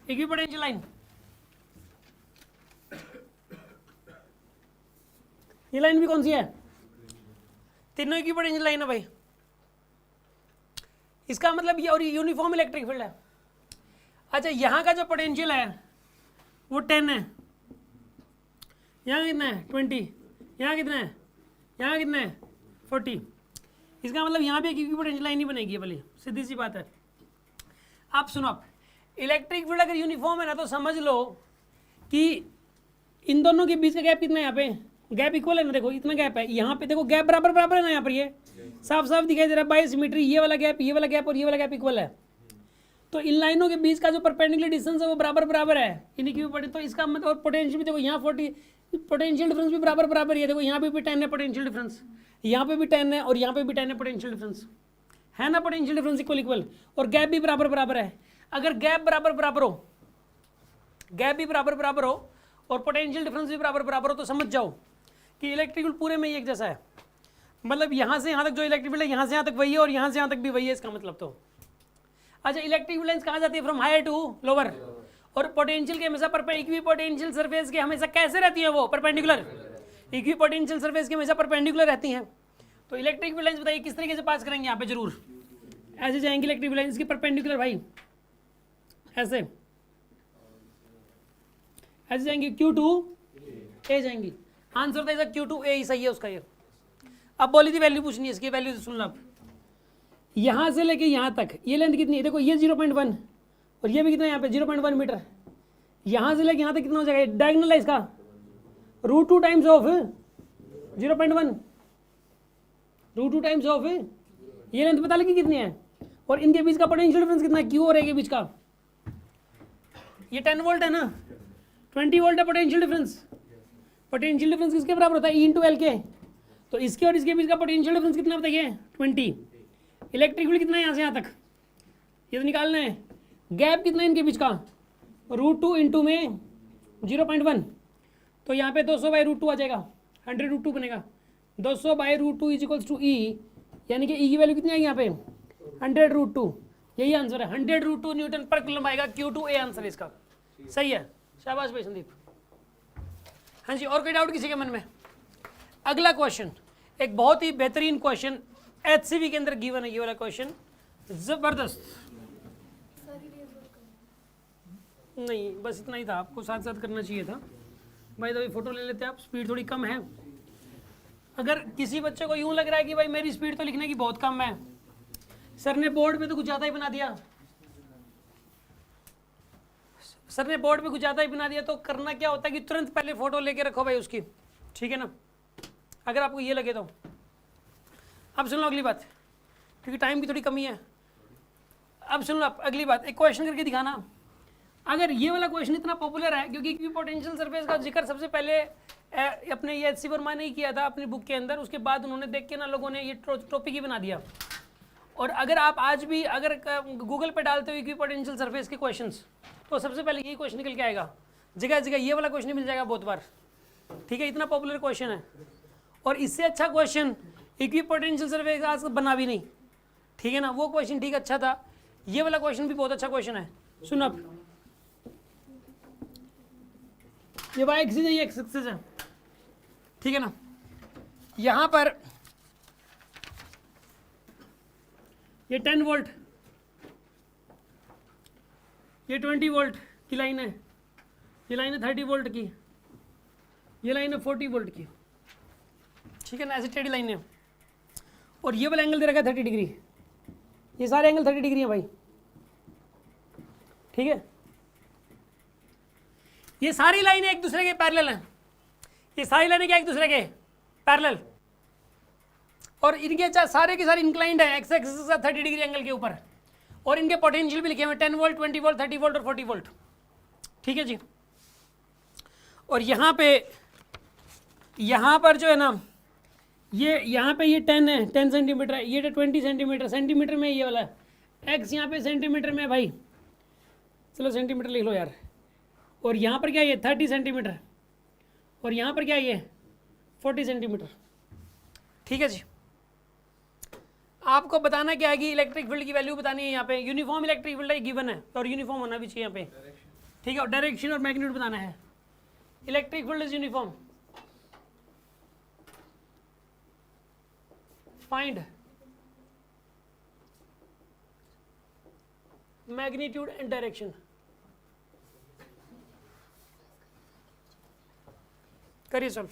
Equipotential line. ये लाइन भी कौन सी है? तीनों की पोटेंशियल लाइन है भाई। इसका मतलब ये, और यूनिफॉर्म इलेक्ट्रिक फील्ड है। अच्छा, यहाँ का जो पोटेंशियल है वो 10 है, यहाँ कितना है 20, यहाँ कितना है, यहाँ कितना है 40। इसका मतलब यहाँ पे एक पोटेंशियल लाइन ही बनेगी भले, सीधी सी बात है। आप सुनो, आप इलेक्ट्रिक फील्ड अगर यूनिफॉर्म है ना तो समझ लो कि इन दोनों के बीच का गैप कितना है, यहाँ पे गैप इक्वल है ना। देखो इतना गैप है, यहाँ पे देखो गैप बराबर बराबर है ना, यहाँ पर ये साफ साफ दिखाई दे रहा है बाई सिमेट्री। ये वाला गैप, ये वाला गैप और ये वाला गैप इक्वल है, तो इन लाइनों के बीच का जो परपेंडिकुलर डिस्टेंस है वो बराबर बराबर है इन इक्विपोटेंशियल। तो इसका मतलब, और पोटेंशियल भी देखो यहाँ 40, पोटेंशियल डिफरेंस भी बराबर बराबर है। देखो यहाँ पे भी 10 है पोटेंशियल डिफरेंस, यहाँ पे भी 10 है और यहाँ पे भी 10 है पोटेंशियल डिफरेंस, है ना। पोटेंशियल डिफरेंस इक्वल इक्वल, और गैप भी बराबर बराबर है। अगर गैप बराबर बराबर हो, गैप भी बराबर बराबर हो और पोटेंशियल डिफरेंस भी बराबर बराबर हो, तो समझ जाओ कि इलेक्ट्रिक फील्ड पूरे में एक जैसा है। मतलब यहाँ से यहाँ तक जो इलेक्ट्रिक फील्ड है, यहाँ से यहाँ तक वही है और यहाँ से यहाँ तक भी वही है, इसका मतलब तो। अच्छा, इलेक्ट्रिक फील्ड लाइंस कहाँ जाती है? From higher to lower. और पोटेंशियल के हमेशा इक्विपोटेंशियल सरफेस के हमेशा कैसे रहती है वो? परपेंडिकुलर। इक्विपोटेंशियल सरफेस के हमेशा परपेंडिकुलर रहती हैं। तो इलेक्ट्रिक फील्ड लाइंस बताइए किस तरीके से पास करेंगे? यहाँ पे जरूर ऐसे जाएंगे इलेक्ट्रिक फील्ड लाइंस की परपेंडिकुलर भाई, ऐसे ऐसे जाएंगे, Q to A जाएंगी। आंसर था इसका Q to A ही सही है उसका। ये अब बोली थी वैल्यू पूछनी है, इसकी वैल्यू सुनना आप। यहाँ से लेके यहाँ तक ये लेंथ कितनी है? देखो ये 0.1 और ये भी कितना है यहाँ पे 0.1 मीटर। यहाँ से लेके यहाँ तक कितना हो जाएगा? डायगोनल है इसका √2 टाइम्स ऑफ 0.1, √2 टाइम्स ऑफ ये लेंथ पता लगी कितनी है। और इनके बीच का पोटेंशियल डिफरेंस कितना है? Q और A के बीच का। ये 10 वोल्ट है ना, 20 वोल्ट है पोटेंशियल डिफरेंस। पोटेंशियल डिफरेंस किसके बराबर होता है? E इंटू एल के। तो इसके और इसके बीच का पोटेंशियल डिफरेंस कितना बताइए? 20। इलेक्ट्रिक फील्ड कितना है यहाँ से यहाँ तक? ये तो निकालना है। गैप कितना इनके बीच का, √2 इंटू में 0.1, तो यहाँ पे 200/√2 आ जाएगा, 100√2 बनेगा। 200/√2 इज इक्वल्स टू ई, यानी कि ई की वैल्यू कितनी आएगी यहाँ पे 100√2, यही आंसर है, 100√2 न्यूटन पर कूलम आएगा। Q2A आंसर है इसका, सही है, शाबाश भाई संदीप। हाँ जी, और कोई डाउट किसी के मन में? अगला क्वेश्चन एक बहुत ही बेहतरीन क्वेश्चन HCV के अंदर गिवन है, ये वाला क्वेश्चन जबरदस्त। नहीं बस इतना ही था, आपको साथ साथ करना चाहिए था भाई। तो फोटो ले लेते हैं आप, स्पीड थोड़ी कम है। अगर किसी बच्चे को यूं लग रहा है कि भाई मेरी स्पीड तो लिखने की बहुत कम है, सर ने बोर्ड पे तो कुछ ज़्यादा ही बना दिया, सर ने बोर्ड पे कुछ ज़्यादा ही बना दिया, तो करना क्या होता है कि तुरंत पहले फोटो लेके रखो भाई उसकी, ठीक है ना, अगर आपको ये लगे तो। अब सुन लो अगली बात, क्योंकि टाइम की थोड़ी कमी है। अब सुन लो आप अगली बात, एक क्वेश्चन करके दिखाना। अगर ये वाला क्वेश्चन इतना पॉपुलर है क्योंकि इक्विपोटेंशियल सरफेस का जिक्र सबसे पहले अपने ये HC वर्मा ने ही किया था अपनी बुक के अंदर, उसके बाद उन्होंने देख के ना लोगों ने ये टॉपिक ही बना दिया। और अगर आप आज भी अगर गूगल पे डालते हो इक्विपोटेंशियल सरफेस के क्वेश्चंस, तो सबसे पहले यही क्वेश्चन निकल के आएगा, जगह जगह ये वाला क्वेश्चन मिल जाएगा बहुत बार, ठीक है, इतना पॉपुलर क्वेश्चन है। और इससे अच्छा क्वेश्चन इक्विपोटेंशियल सरफेस आज बना भी नहीं, ठीक है ना, वो क्वेश्चन ठीक अच्छा था, ये वाला क्वेश्चन भी बहुत अच्छा क्वेश्चन है। सुन अब, ये वाई एक्सिस है, ये एक्स एक्सिस है, ठीक है ना, यहाँ पर ये 10 वोल्ट, ये 20 वोल्ट की लाइन है, ये लाइन है 30 वोल्ट की, ये लाइन है 40 वोल्ट की, ठीक है ना, ऐसे टेढ़ी लाइन है। और ये वाला एंगल दे रखा है 30 डिग्री, ये सारे एंगल 30 डिग्री है भाई, ठीक है। ये सारी लाइनें एक दूसरे के पैरेलल हैं, ये सारी लाइनें क्या एक दूसरे के पैरेलल, और इनके सारे के सारे इंक्लाइंड है एक्स एक्सिस से 30 डिग्री एंगल के ऊपर, और इनके पोटेंशियल भी लिखे हुए 10 वोल्ट, 20 वोल्ट, 30 वोल्ट और 40 वोल्ट, ठीक है जी। और यहाँ पर जो है ना, ये यहाँ पे ये 10 है, 10 सेंटीमीटर है, ये 20 सेंटीमीटर, सेंटीमीटर में ये वाला है, एक्स यहाँ पे सेंटीमीटर में है भाई, चलो सेंटीमीटर लिख लो यार। और यहाँ पर क्या है, 30 सेंटीमीटर, और यहाँ पर क्या है, ये 40 सेंटीमीटर, ठीक है जी। आपको बताना क्या है कि इलेक्ट्रिक फील्ड की वैल्यू बतानी है, यहाँ पे यूनिफॉर्म इलेक्ट्रिक फील्ड गिवन है और यूनिफॉर्म होना भी चाहिए यहाँ पे, ठीक है, और डायरेक्शन और मैग्नीट्यूड बताना है। Electric field is uniform, find magnitude and direction, करिए सॉल्व।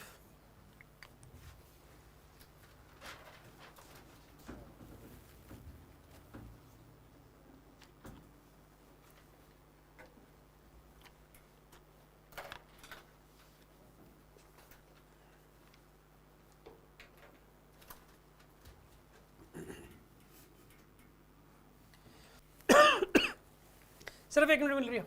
सिर्फ 1 मिनट मिल रही है।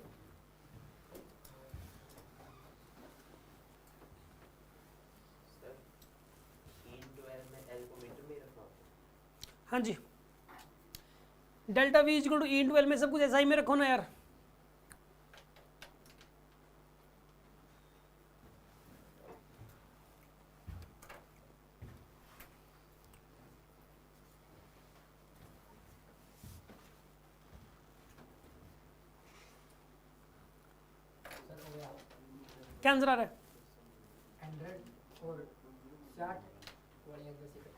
हाँ जी, delta V equal to E into L में सब कुछ ऐसा ही में रखो ना यार। क्या आंसर आ रहा है? 100 और 60 वाले एंगल से कट।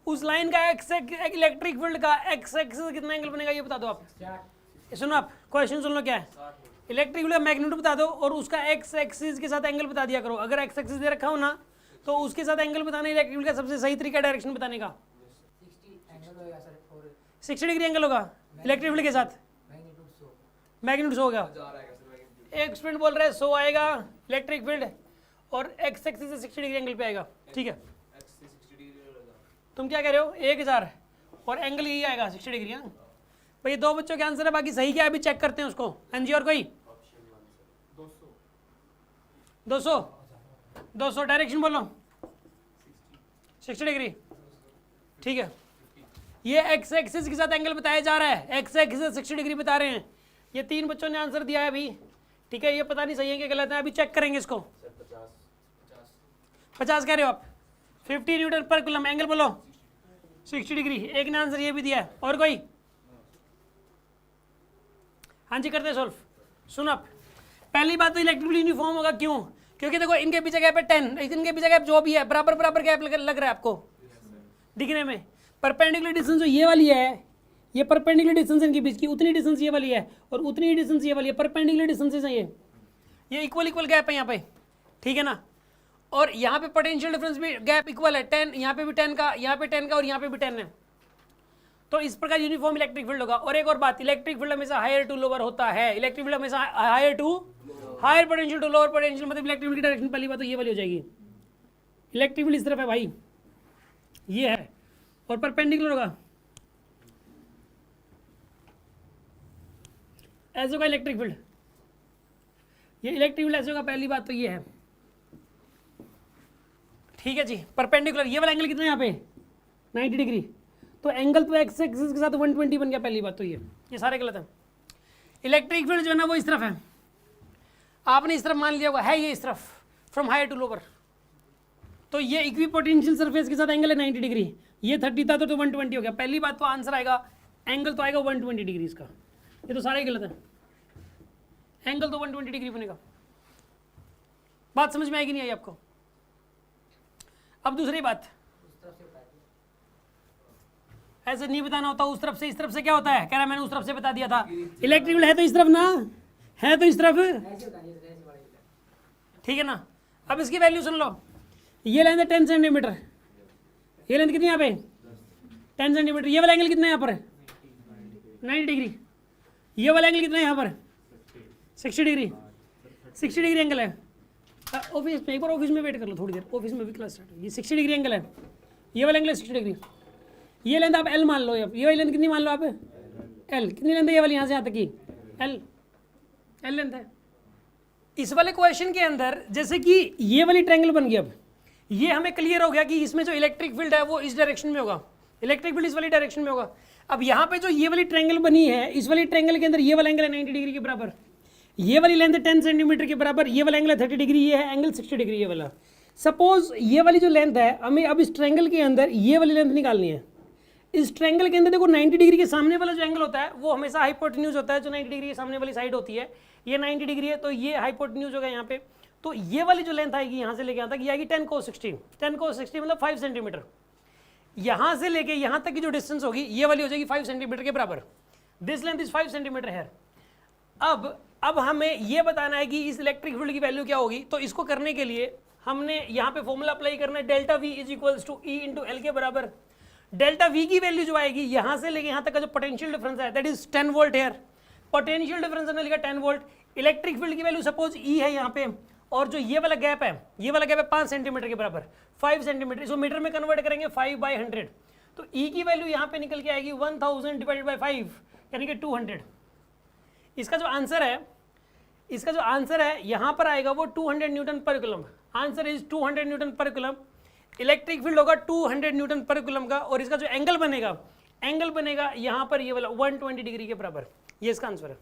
उस लाइन का एक्स इलेक्ट्रिक फील्ड का एक्स एक्सिस कितना एंगल बनेगा ये बता दो आप। 60 सुनो आप, क्वेश्चन सुन लो क्या है। इलेक्ट्रिक फील्ड का मैग्नीट्यूड बता दो और उसका एक्स एक्सिस के साथ एंगल बता दिया करो। अगर एक्स एक्सिस दे रखा हो ना तो उसके साथ एंगल बताना इलेक्ट्रिक फील्ड का सबसे सही तरीका डायरेक्शन बताने का। 60 एंगल होगा सर, और 60 डिग्री एंगल होगा इलेक्ट्रिक फील्ड के साथ, मैग्नीट्यूड 100। मैग्नीट्यूड 100 होगा। एक स्टूडेंट बोल रहा है 100 आएगा इलेक्ट्रिक फील्ड और एक्स एक्सिस से 60 डिग्री एंगल पे आएगा, ठीक है। तुम क्या कह रहे हो? 1000 और एंगल यही आएगा 60 डिग्री। हाँ भाई, 2 बच्चों के आंसर है, बाकी सही क्या है अभी चेक करते हैं उसको। हाँ जी, और कोई? 200 डायरेक्शन बोलो 60 डिग्री। ठीक है, ये एक्स एक्सिस के साथ एंगल बताया जा रहा है, एक्स एक्सिस 60 डिग्री बता रहे हैं। ये 3 बच्चों ने आंसर दिया है अभी, ठीक है, ये पता नहीं सही है कि गलत है, अभी चेक करेंगे इसको। 50 कह रहे हो आप, 50 न्यूटन पर कूलम, एंगल बोलो 60 डिग्री। एक ने आंसर ये भी दिया है, और कोई? हाँ जी, करते सॉल्व। सुनो आप, पहली बात तो इलेक्ट्रिकल यूनिफॉर्म होगा, क्यों? क्योंकि देखो इनके पीछे गैप है 10, इनके पीछे गैप जो भी है बराबर बराबर गैप लग रहा है आपको दिखने में। परपेंडिकुलर डिस्टेंस जो ये वाली है, ये परपेंडिकुलर डिस्टेंस इनके बीच की, उतनी डिस्टेंस ये वाली है और उतनी ही डिस्टेंस ये वाली है, परपेंडिकुलर डिस्टेंसेस हैं ये इक्वल गैप है यहाँ पे, ठीक है ना। और यहाँ पे पोटेंशियल डिफरेंस भी गैप इक्वल है, 10, यहाँ पे भी 10 का, यहाँ पे 10 का और यहाँ पे भी 10 है। तो इस प्रकार यूनिफॉर्म इलेक्ट्रिक फील्ड होगा। और एक और बात, इलेक्ट्रिक फील्ड हमेशा हायर टू लोअर होता है, इलेक्ट्रिक फील्ड हमेशा higher to higher potential to lower potential, मतलब इलेक्ट्रिक फील्ड की डायरेक्शन पहली बात तो ये वाली हो जाएगी, इलेक्ट्रिक फील्ड इस तरफ है भाई, ये है, और परपेंडिकुलर होगा ऐसे होगा इलेक्ट्रिक फील्ड, ये इलेक्ट्रिक फील्ड ऐसे होगा, पहली बात तो ये है, ठीक है जी। परपेंडिकुलर ये वाला एंगल कितना है यहाँ पे 90 डिग्री, तो एंगल तो एक्स एक्सिस के साथ 120 बन गया, पहली बात तो ये सारे गलत है। इलेक्ट्रिक फील्ड जो है ना वो इस तरफ है, आपने इस तरफ मान लिया होगा, है ये इस तरफ, फ्रॉम हायर टू लोअर, तो ये इक्विपोटेंशियल सरफेस के साथ एंगल है 90 डिग्री, ये 30 था तो 120 हो गया। पहली बात तो आंसर आएगा, एंगल तो आएगा 120 डिग्री इसका, ये तो सारे गलत है, एंगल तो 120 डिग्री बनेगा। बात समझ में आएगी नहीं आई आपको? अब दूसरी बात, ऐसे नहीं बताना होता, उस तरफ से इस तरफ से क्या होता है, कह रहा मैंने उस तरफ से बता दिया था, इलेक्ट्रिक फील्ड है तो इस तरफ ना, है तो इस तरफ, ठीक है ना। अब इसकी वैल्यू सुन लो, ये लेंथ है 10 सेंटीमीटर, ये लेंथ कितनी यहाँ पे 10 सेंटीमीटर, ये वाला एंगल कितना है यहाँ पर 90 डिग्री, ये वाला एंगल कितना है यहाँ पर 60 डिग्री, 60 डिग्री एंगल है। ऑफिस में एक बार ऑफिस में वेट कर लो थोड़ी देर, ऑफिस में भी क्लास स्टार्ट है। ये 60 डिग्री एंगल है, ये वाला एंगल है 60 डिग्री, ये लेंथ आप एल मान लो, ये वाली लेंथ कितनी मान लो आप, एल कितनी लेंथ है ये वाली यहाँ से यहाँ तक की, एल लेंथ है। इस वाले क्वेश्चन के अंदर जैसे कि ये वाली ट्रायंगल बन गई, अब ये हमें क्लियर हो गया कि इसमें जो इलेक्ट्रिक फील्ड है वो इस डायरेक्शन में होगा, इलेक्ट्रिक फील्ड इस वाली डायरेक्शन में होगा। अब यहाँ पे जो ये वाली ट्रायंगल बनी है, इस वाली ट्रायंगल के अंदर ये वाला एंगल है 90 डिग्री के बराबर, ये वाली लेंथ है 10 सेंटीमीटर के बराबर, ये वाला एंगल है 30 डिग्री, ये है एंगल 60 डिग्री ये वाला। सपोज ये वाली जो लेंथ है, हमें अब इस ट्रायंगल के अंदर ये वाली लेंथ निकालनी है। इस ट्रायंगल के अंदर देखो 90 डिग्री के सामने वाला जो एंगल होता है वो हमेशा हाइपोटेन्यूज होता है, जो 90 डिग्री के सामने वाली साइड होती है, ये 90 डिग्री है तो ये हाइपोटेन्यूज होगा यहाँ पे। तो ये वाली जो लेंथ आएगी यहाँ से लेके यहाँ तक, ये आएगी 10 cos 60, 10 cos 60 मतलब 5 सेंटीमीटर। यहाँ से लेके यहाँ तक की जो डिस्टेंस होगी ये वाली हो जाएगी 5 सेंटीमीटर के बराबर। दिस लेंथ इज 5 सेंटीमीटर है। अब हमें ये बताना है कि इस इलेक्ट्रिक फील्ड की वैल्यू क्या होगी। तो इसको करने के लिए हमने यहाँ पे फॉर्मूला अप्लाई करना है, delta V is equals to E into L के बराबर। डेल्टा वी की वैल्यू जो आएगी यहाँ से लेके यहाँ तक का जो पोटेंशियल डिफरेंस है that is 10 volt here. Potential difference हमने लिखा 10 वोल्ट। इलेक्ट्रिक फील्ड की वैल्यू सपोज ई है यहाँ पे, और जो ये वाला गैप है, ये वाला गैप है 5 सेंटीमीटर के बराबर, 5 सेंटीमीटर। इसको मीटर में कन्वर्ट करेंगे 5/100, तो ई की वैल्यू यहाँ पे निकल के आएगी 1000 डिवाइडेड बाई 5 यानी कि 200। इसका जो आंसर है यहाँ पर आएगा वो 200 न्यूटन पर कूलम। आंसर इज 200 न्यूटन पर कूलम। इलेक्ट्रिक फील्ड होगा 200 न्यूटन पर कूलम का, और इसका जो एंगल बनेगा यहाँ पर ये वाला 120 डिग्री के बराबर। ये इसका आंसर है।